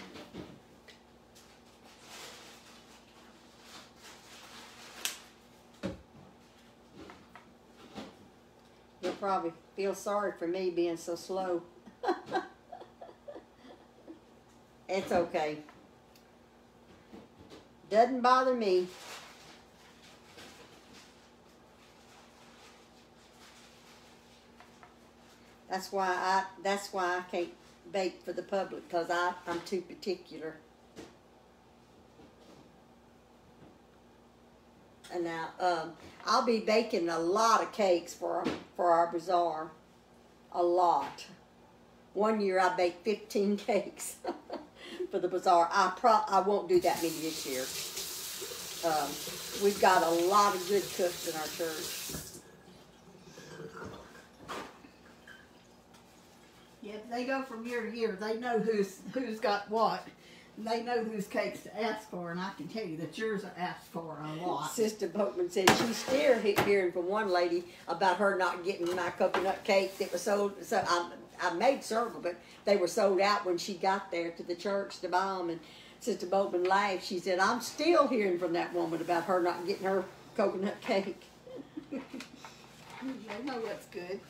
You'll probably feel sorry for me being so slow. It's okay. Doesn't bother me. That's why I can't bake for the public, because I'm too particular. And now I'll be baking a lot of cakes for our bazaar. A lot. One year I baked 15 cakes for the bazaar. I won't do that many this year. We've got a lot of good cooks in our church. Yeah, they go from year to year. They know who's got what. And they know whose cakes to ask for, and I can tell you that yours are asked for a lot. Sister Boatman said she's still hearing from one lady about her not getting my coconut cake that was sold. So I made several, but they were sold out when she got there to the church to buy them. And Sister Boatman laughed. She said, "I'm still hearing from that woman about her not getting her coconut cake." They know what's good.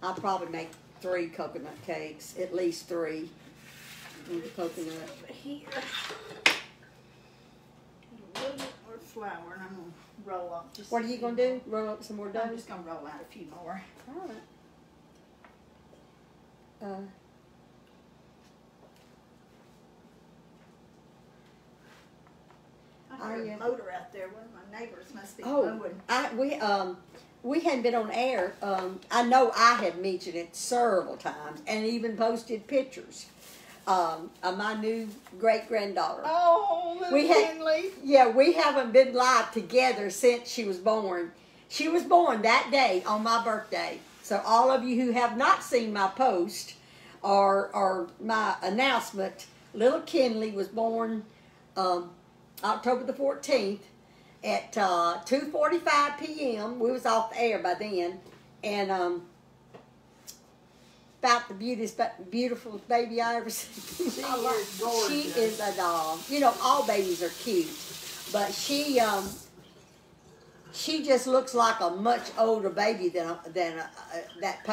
I'll probably make 3 coconut cakes, at least 3. With the coconut. Over here. A little bit more flour, and I'm going to roll up just What are you going to do? Roll up some more dough? I'm just going to roll out a few more. All right. I heard a motor out there. One of my neighbors must be Oh, mowing. we hadn't been on air. I know I had mentioned it several times and even posted pictures of my new great-granddaughter. Oh, little Kinley. Yeah, we haven't been live together since she was born. She was born that day on my birthday. So all of you who have not seen my post or my announcement, little Kinley was born October the 14th at 2:45 p.m. We was off the air by then, and about the beautiful baby I ever seen. She is a doll. You know, all babies are cute, but she just looks like a much older baby than that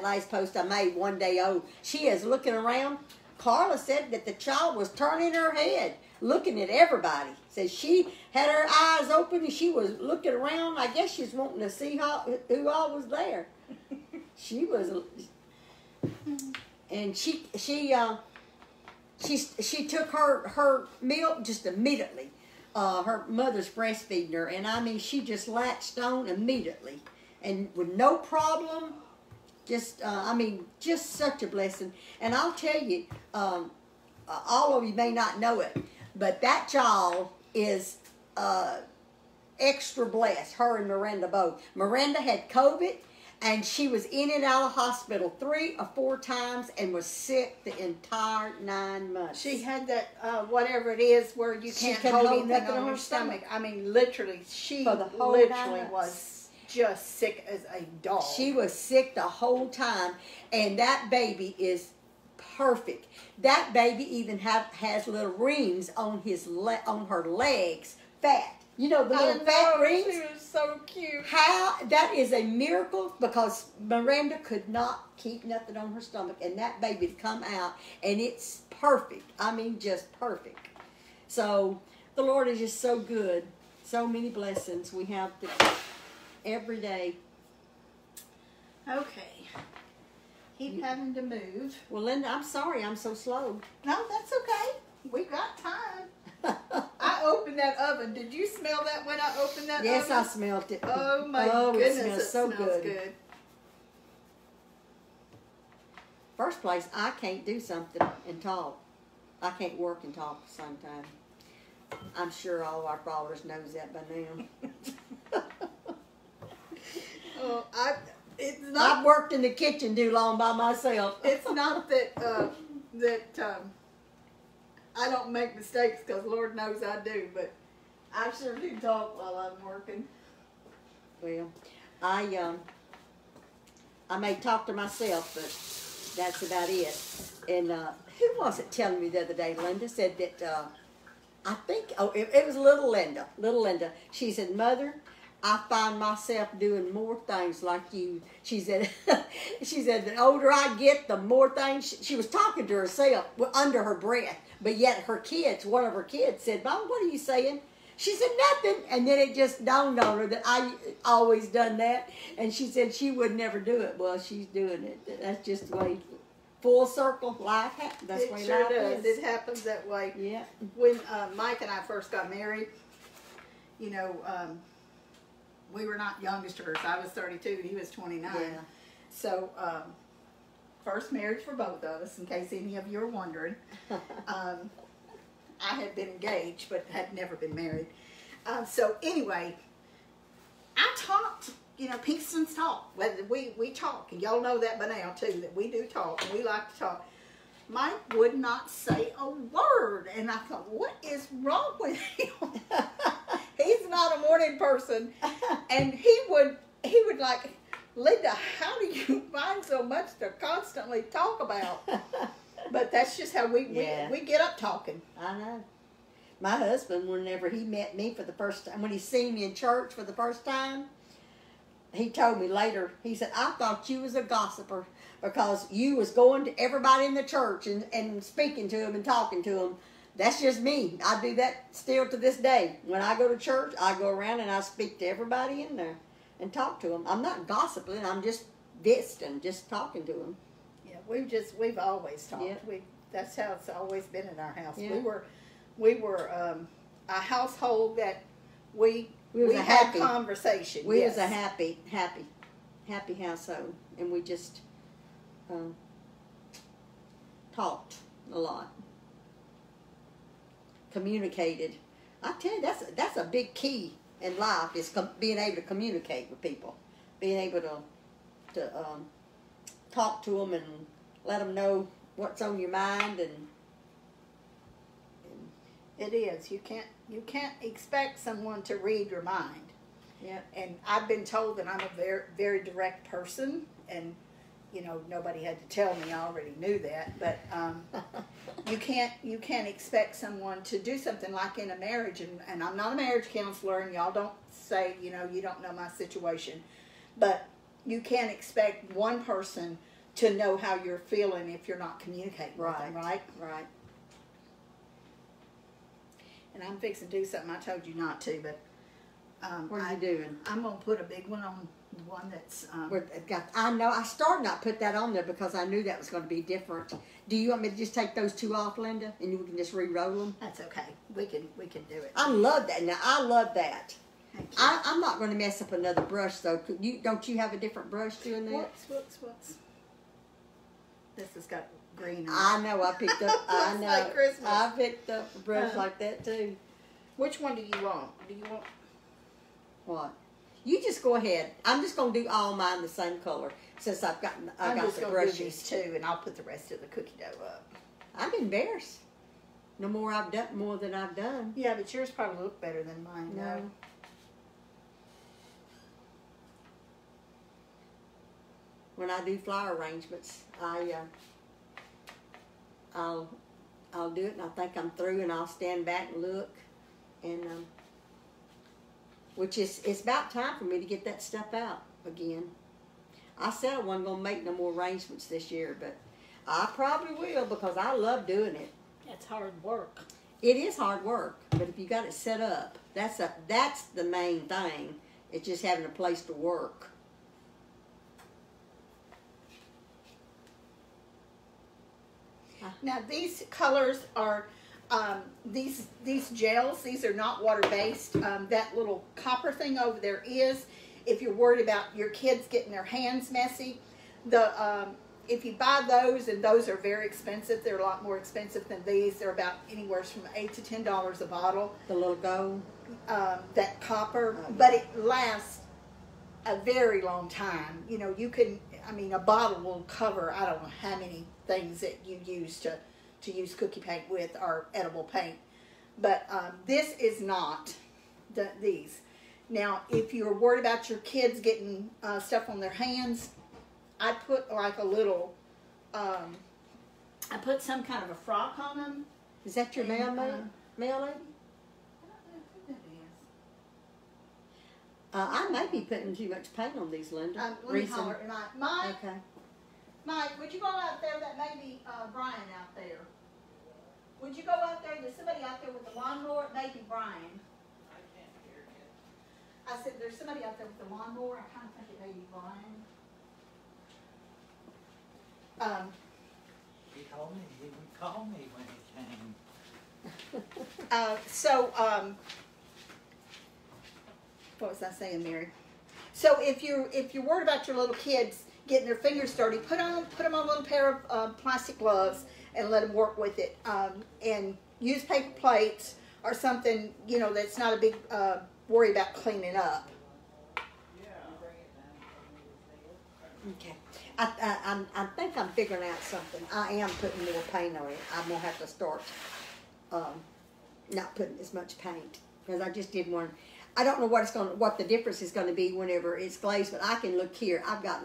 last post I made, 1 day old. She is looking around. Carla said that the child was turning her head, looking at everybody. Said she had her eyes open and she was looking around. I guess she's wanting to see who all was there. She was, and she took her milk just immediately. Her mother's breastfeeding her, and I mean, she just latched on immediately, and with no problem. Just, just such a blessing. And I'll tell you, all of you may not know it, But that child is extra blessed, her and Miranda both. Miranda had COVID, and she was in and out of hospital 3 or 4 times and was sick the entire 9 months. She had that, whatever it is, where you She can't couldn't hold hold anything nothing on on your her stomach. stomach. I mean, literally, she For the whole literally 9 months. was just sick as a dog. She was sick the whole time, and that baby is perfect. That baby even has little rings on on her legs, fat. You know, the little fat rings. She was so cute. How that is a miracle, because Miranda could not keep nothing on her stomach, and that baby come out, and it's perfect. I mean, just perfect. So the Lord is just so good. So many blessings we have every day. Okay. Keep having to move. Well, Linda, I'm sorry I'm so slow. No, that's okay. We got time. I opened that oven. Did you smell that when I opened that Yes, oven? I smelled it. Oh my Oh, goodness, it smells so smells good. First place, I can't do something and talk. I can't work and talk at the same time. I'm sure all our fathers knows that by now. Oh, it's not. I've worked in the kitchen too long by myself. It's not that I don't make mistakes, because Lord knows I do, but I sure do talk while I'm working. Well, I may talk to myself, but that's about it. And who was it telling me the other day? Linda said that I think it was little Linda. Little Linda. She said, "Mother, I find myself doing more things like you." She said, "She said the older I get, the more things." She was talking to herself under her breath, but yet her kids, one of her kids, said, "Mom, what are you saying?" She said nothing, and then it just dawned on her that I always done that, and she said she would never do it. Well, she's doing it. That's just the way. Full circle, life happens. That's the way It sure life does. is. It happens that way. Yeah. When Mike and I first got married, we were not youngsters. I was 32 and he was 29. Yeah. So, first marriage for both of us, in case any of you are wondering. I had been engaged, but had never been married. So anyway, I talked. Pinkston's talk. Whether we talk, and y'all know that by now too, that we do talk, and we like to talk. Mike would not say a word, and I thought, what is wrong with him? He's not a morning person, and he would like, Linda, how do you find so much to constantly talk about? But that's just how we get up talking. I know. My husband, whenever he met me for the first time, when he seen me in church for the first time, he told me later, he said, "I thought you was a gossiper because you was going to everybody in the church and speaking to them and talking to them." That's just me. I do that still to this day. When I go to church, I go around and I speak to everybody in there and talk to them. I'm not gossiping. I'm just visiting, just talking to them. Yeah, we've always talked. Yeah. That's how it's always been in our house. Yeah. We were a household that we was had happy. conversation. We yes. was a happy household, and we just talked a lot, communicated. I tell you, that's a big key in life, is being able to communicate with people, being able to talk to them and let them know what's on your mind. And It is. You can't expect someone to read your mind. yeah, And I've been told that I'm a very, very direct person, and nobody had to tell me. I already knew that. But you can't expect someone to do something like in a marriage. And I'm not a marriage counselor, and y'all don't say you don't know my situation, but you can't expect one person to know how you're feeling if you're not communicating with them, right? Right. And I'm fixing to do something I told you not to, but What are you doing? I'm going to put a big one on the one that's... I know. I started not put that on there because I knew that was going to be different. Do you want me to just take those two off, Linda, and you can just re-roll them? That's okay. We can do it. I love that. Now, I love that. Thank you. I'm not going to mess up another brush, though. Don't you have a different brush doing that? Whoops. This has got green. I know. I picked up. I Looks know. like Christmas. I picked up a brush like that too. Which one do you want? Do you want? What? You just go ahead. I'm just gonna do all mine the same color since I I'm got just the gonna brushes. do these two, and I'll put the rest of the cookie dough up. I'm embarrassed. No more I've done more than I've done. Yeah, but yours probably look better than mine. No. When I do flower arrangements, I'll do it, and I think I'm through, and I'll stand back and look, and which is it's about time for me to get that stuff out again. I said I wasn't gonna make no more arrangements this year, but I probably will because I love doing it. That's hard work. It is hard work, but if you got it set up, that's the main thing. It's just having a place to work. Now these colors are these gels. These are not water based. That little copper thing over there is. If you're worried about your kids getting their hands messy, if you buy those, and those are very expensive. They're a lot more expensive than these. They're about anywhere from $8 to $10 a bottle. The little gold. That copper, but it lasts a very long time. You know, you can. I mean, a bottle will cover I don't know how many things that you use to use cookie paint with or edible paint. But this is not these. Now, if you're worried about your kids getting stuff on their hands, I put like a little, I put some kind of a frock on them. Is that your mail lady? I may be putting too much paint on these, Linda. Let me holler at Mike. Okay. Mike, would you go out there? That may be Brian out there. Would you go out there? There's somebody out there with the lawnmower. It may be Brian. I can't hear you. I said, there's somebody out there with the lawnmower. I kind of think it may be Brian. He told me he would call me when he came. What was I saying, Mary? So if you're worried about your little kids getting their fingers dirty, put them on a little pair of plastic gloves and let them work with it. And use paper plates or something, you know, that's not a big worry about cleaning up. Okay. I think I'm figuring out something. I am putting more paint on it. I'm gonna have to start not putting as much paint because I just did one. I don't know what the difference is gonna be whenever it's glazed, but I can look here. I've got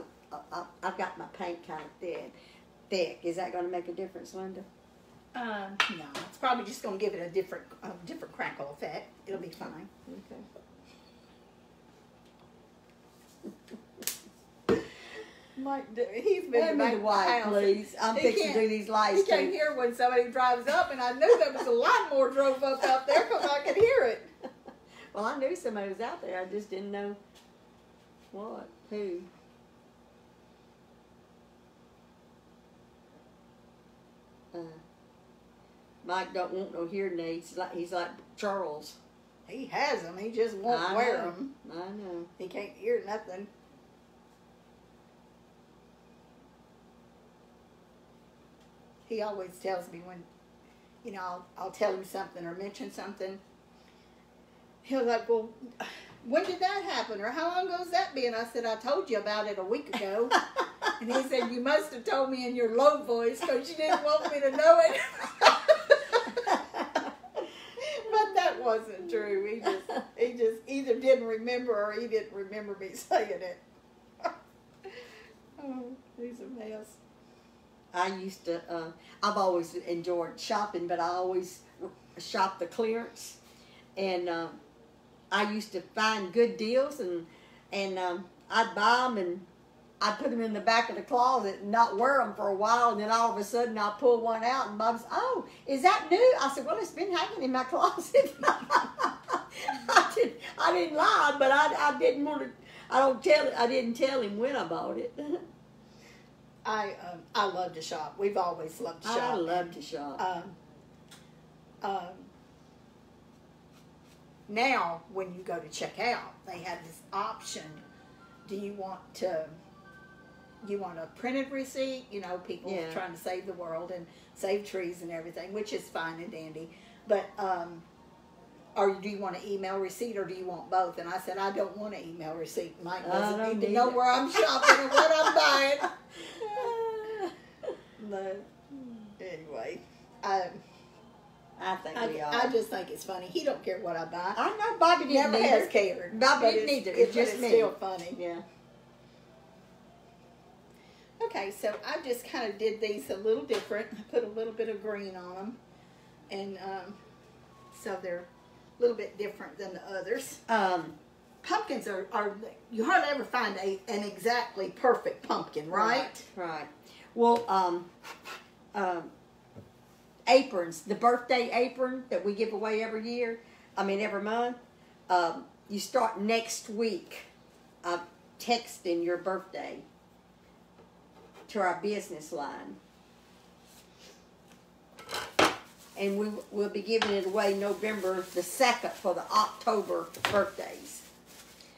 my paint kind of thick. Is that gonna make a difference, Linda? No, it's probably just going to give it a different crackle effect. It'll be fine. Okay. Mike, he's been Hand me the white, please. I'm fixing to do these lights. He can't hear when somebody drives up, and I knew there was a lot more drove up out there because I could hear it. Well, I knew somebody was out there. I just didn't know what, who. Mike don't want no hearing aids. He's like Charles. He has them. He just won't wear them. I know. He can't hear nothing. He always tells me when, you know, I'll tell him something or mention something. He'll like, well, when did that happen? Or how long ago's that been? I said, I told you about it a week ago. And he said, you must have told me in your low voice because you didn't want me to know it. But that wasn't true. He just either didn't remember or he didn't remember me saying it. Oh, he's a mess. I used to, I've always enjoyed shopping, but I always shop the clearance. And I used to find good deals, and I'd buy them, and I'd put them in the back of the closet and not wear them for a while, and then all of a sudden I'd pull one out, and Bob said, oh, is that new? I said, well, it's been hanging in my closet. I didn't lie, but I didn't want to, I didn't tell him when I bought it. I love to shop. We've always loved to shop. I love to shop. Now, when you go to check out, they have this option. Do you want to you want a printed receipt, you know, people Yeah. trying to save the world and save trees and everything, which is fine and dandy. But, or do you want an email receipt or do you want both? And I said, I don't want an email receipt. Mike I doesn't don't need to need know it. where I'm shopping and what I'm buying. But anyway, I think we are. I just think it's funny. He don't care what I buy. I know Bobby didn't Never either. has cared. Bobby but didn't it's- either. It's It's just just me. still funny. Yeah. Okay, so I just kind of did these a little different. I put a little bit of green on them, and so they're a little bit different than the others. Pumpkins are you hardly ever find an exactly perfect pumpkin, right? Right. Well, aprons, the birthday apron that we give away every month, you start next week texting your birthday to our business line. And we'll be giving it away November the 2nd for the October birthdays.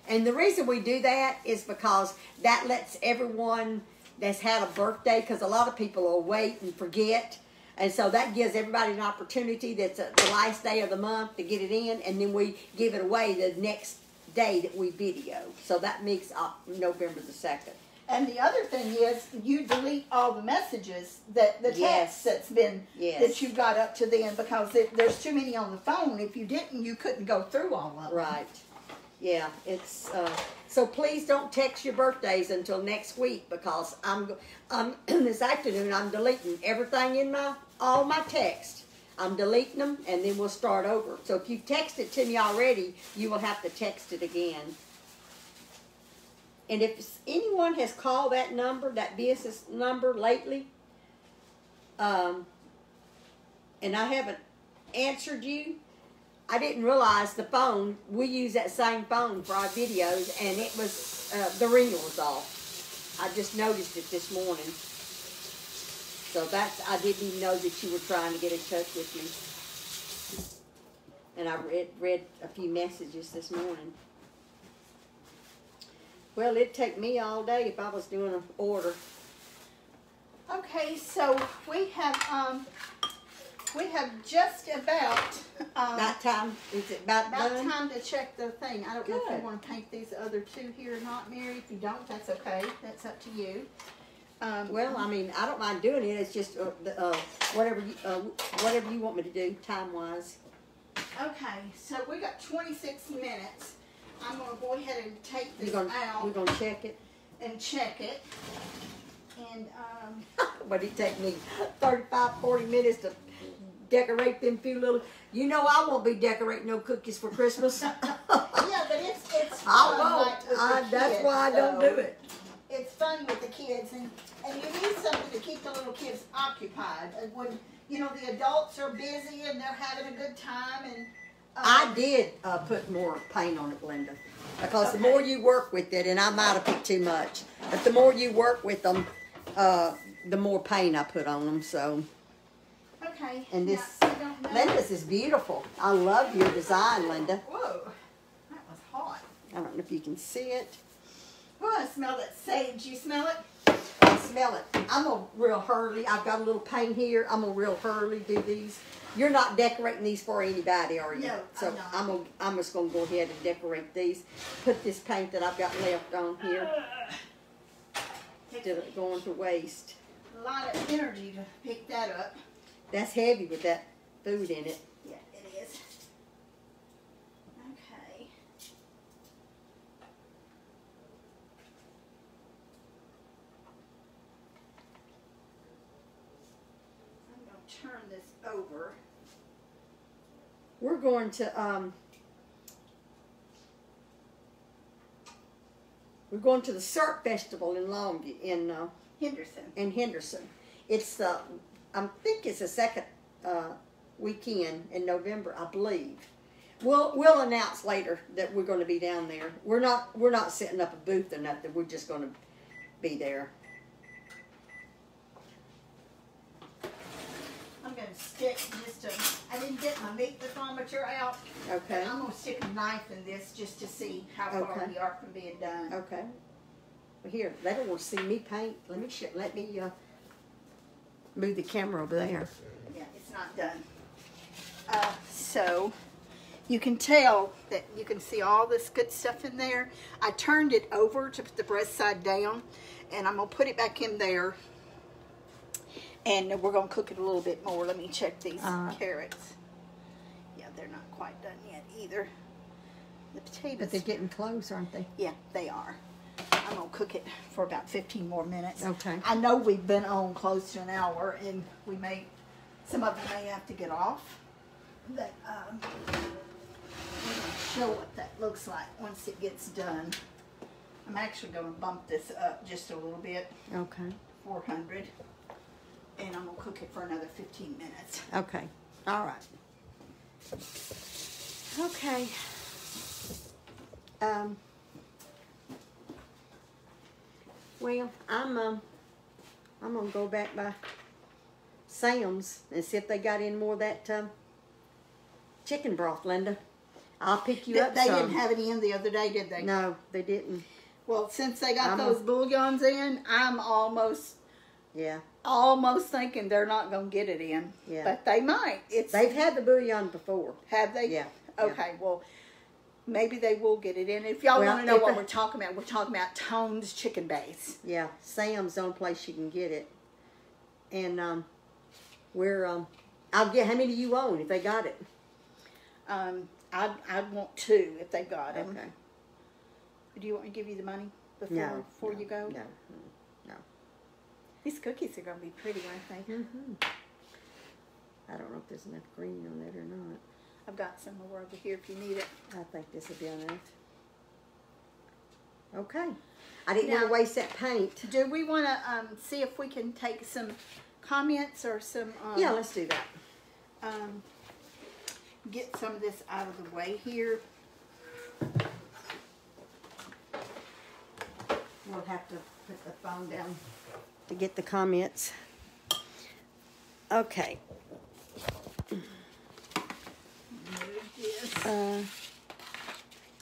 And the reason we do that is because that lets everyone that's had a birthday, because a lot of people will wait and forget. And so that gives everybody an opportunity that's the last day of the month to get it in, and then we give it away the next day that we video. So that makes November the 2nd. And the other thing is, you delete all the messages that the text Yes. that's been Yes. that you got up to then, because there's too many on the phone. If you didn't, you couldn't go through all of them. Right. Yeah, it's so please don't text your birthdays until next week, because I'm this afternoon I'm deleting everything in all my text. I'm deleting them, and then we'll start over. So if you text it to me already, you will have to text it again. And if anyone has called that number, that business number lately, and I haven't answered you, I didn't realize the phone, we use that same phone for our videos, and it was, the ringer was off. I just noticed it this morning. So I didn't even know that you were trying to get in touch with me. And I read a few messages this morning. Well, it'd take me all day if I was doing an order. Okay, so we have just about About time? Is it about done? time to check the thing. I don't know if Good. you want to paint these other two here or not, Mary. If you don't, that's okay. That's up to you. Well, I mean, I don't mind doing it. It's just whatever you want me to do, time-wise. Okay, so we got 26 minutes. I'm going to go ahead and take this We're out gonna check it. and check it. And But it take me 35, 40 minutes to decorate them few little. You know, I won't be decorating no cookies for Christmas. yeah, but it's I fun, won't. like, with the That's kids, why I don't do so it. It's fun with the kids, and you need something to keep the little kids occupied. And when the adults are busy and they're having a good time, and I did put more paint on it, Linda, because the more you work with it, and I might have put too much, but the more you work with them, the more paint I put on them. So, okay. and now, this I don't know. Linda's is beautiful. I love your design, Linda. Whoa, that was hot. I don't know if you can see it. Oh, I smell that sage. You smell it? I smell it. I'm a real hurly. I've got a little paint here. I'm a real hurly do these. You're not decorating these for anybody, are you? No, so I'm not. I'm just gonna go ahead and decorate these. Put this paint that I've got left on here instead of going to waste. A lot of energy to pick that up. That's heavy with that food in it. Yeah, it is. Okay. I'm going to turn this over. We're going to the Surf Festival in Longview in Henderson. It's I think it's the second weekend in November, I believe. We'll announce later that we're going to be down there. We're not setting up a booth or nothing. We're just going to be there. I'm going to stick I didn't get my meat thermometer out. Okay. I'm going to stick a knife in this just to see how far Okay. we are from being done. Okay. Here, they don't want to see me paint. Let me move the camera over there. Yeah, it's not done. So you can tell that you can see all this good stuff in there. I turned it over to put the breast side down, and I'm gonna put it back in there, and we're gonna cook it a little bit more. Let me check these carrots. Yeah, they're not quite done yet either. The potatoes. But they're getting close, aren't they? Yeah, they are. I'm gonna cook it for about 15 more minutes. Okay. I know we've been on close to an hour, and some of you may have to get off. But we're gonna show what that looks like once it gets done. I'm actually gonna bump this up just a little bit. Okay. 400, and I'm gonna cook it for another 15 minutes. Okay. All right. Okay. Well, I'm gonna go back by Sam's and see if they got any more of that chicken broth, Linda. I'll pick you up They some. didn't have any in the other day, did they? No, they didn't. Well, since they got those bouillons in, I'm almost thinking they're not gonna get it in. Yeah. But they might. They've had the bouillon before. Have they? Yeah. Okay. Well, maybe they will get it in. If y'all want to know what we're talking about Tone's chicken base. Yeah, Sam's the only place you can get it. And I'll get how many you own if they got it. I'd want 2 if they got them. Okay. Do you want me to give you the money before you go? No. These cookies are gonna be pretty, aren't they? I don't know if there's enough green on it or not. I've got some more over here if you need it. I think this will be enough. Okay. I didn't want to waste that paint. Do we want to see if we can take some comments or some... yeah, let's do that. Get some of this out of the way here. We'll have to put the phone down to get the comments. Okay.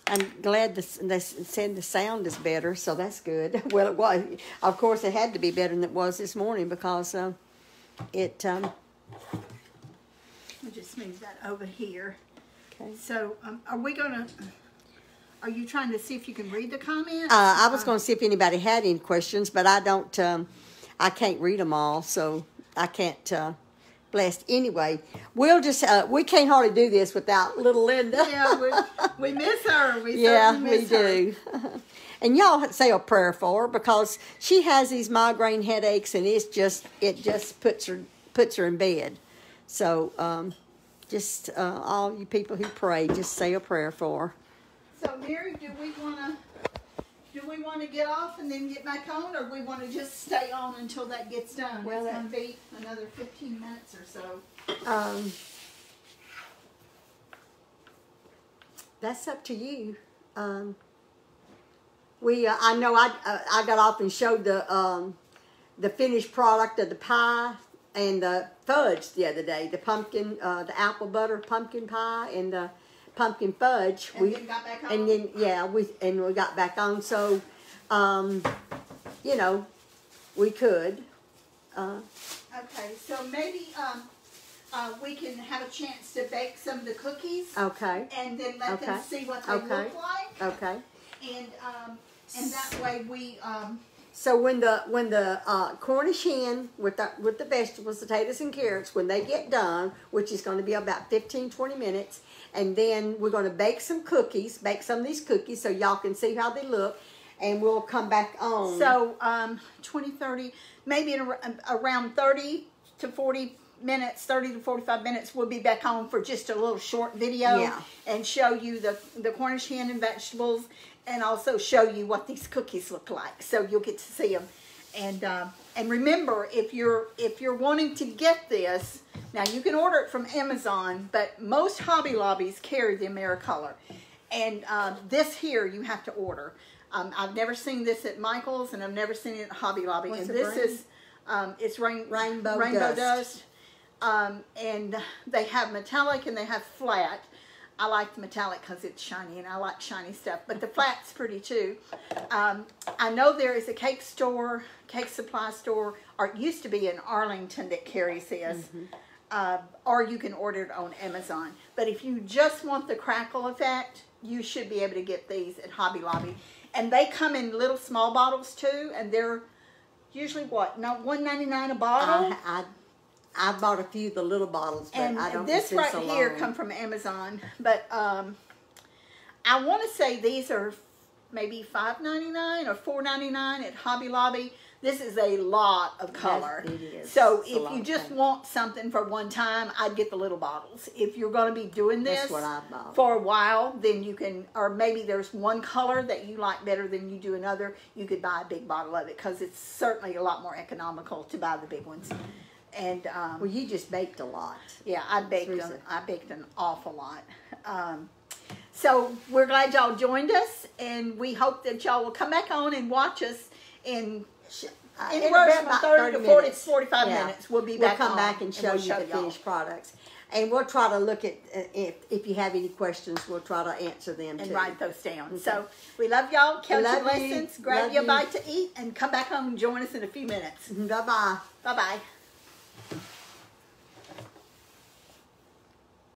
I'm glad they said the sound is better, so that's good. Well, it was. Of course, it had to be better than it was this morning because it... I'll just move that over here. Okay. So, are you trying to see if you can read the comments? I was going to see if anybody had any questions, but I don't... I can't read them all, so I can't... blessed. Anyway, we'll just, we can't hardly do this without little Linda. Yeah, we miss her. We do. And y'all say a prayer for her because she has these migraine headaches and it just puts her in bed. So, all you people who pray, just say a prayer for her. So, Mary, do we want to get off and then get back on, or we want to just stay on until that gets done? Well, it's going to be another 15 minutes or so. That's up to you. I know I got off and showed the finished product of the pie and the fudge the other day. The pumpkin, the apple butter pumpkin pie and the pumpkin fudge. And then got back on? And then, we got back on. So, we could. Okay, so maybe we can have a chance to bake some of the cookies. Okay. And then let them see what they look like. Okay. And that way we... So when the Cornish hen with the vegetables, potatoes and carrots, when they get done, which is going to be about 15-20 minutes, and then we're going to bake some of these cookies so y'all can see how they look, and we'll come back on. So 20, 30, maybe in around 30 to 40 minutes, 30 to 45 minutes, we'll be back on for just a little short video and show you the Cornish hen and vegetables, and also show you what these cookies look like, so you'll get to see them. And remember, if you're wanting to get this, now you can order it from Amazon, but most Hobby Lobbies carry the AmeriColor, and this here you have to order. I've never seen this at Michael's, and I've never seen it at Hobby Lobby. What's and the this brand? It's Rainbow Dust. And they have metallic and they have flat. I like the metallic because it's shiny, and I like shiny stuff. But the flat's pretty too. I know there is a cake store, cake supply store, or it used to be in Arlington that carries this. Or you can order it on Amazon. But if you just want the crackle effect, you should be able to get these at Hobby Lobby. And they come in little small bottles too, and they're usually what? Not $1.99 a bottle. I bought a few of the little bottles, but And I don't. this right so here long. come from Amazon, but I want to say these are maybe $5.99 or $4.99 at Hobby Lobby. This is a lot of color. Yes, it is. So It's a if lot you of just color. want something for one time, I'd get the little bottles. If you're going to be doing this That's what I bought. for a while, then you can, or maybe there's one color that you like better than you do another, you could buy a big bottle of it because it's certainly a lot more economical to buy the big ones. And Well, you just baked a lot. yeah, I baked Teresa. an awful lot. So we're glad y'all joined us, and we hope that y'all will come back on and watch us in anywhere from 30 to 40, 45 minutes. We'll be back We'll come on, back and show we'll you the y'all. finished products. And we'll try to look at, if you have any questions, we'll try to answer them And too. write those down. So we love y'all. Count your Love you. blessings. Grab Love you a you. bite to eat, and come back home and join us in a few minutes. Bye-bye. Bye-bye.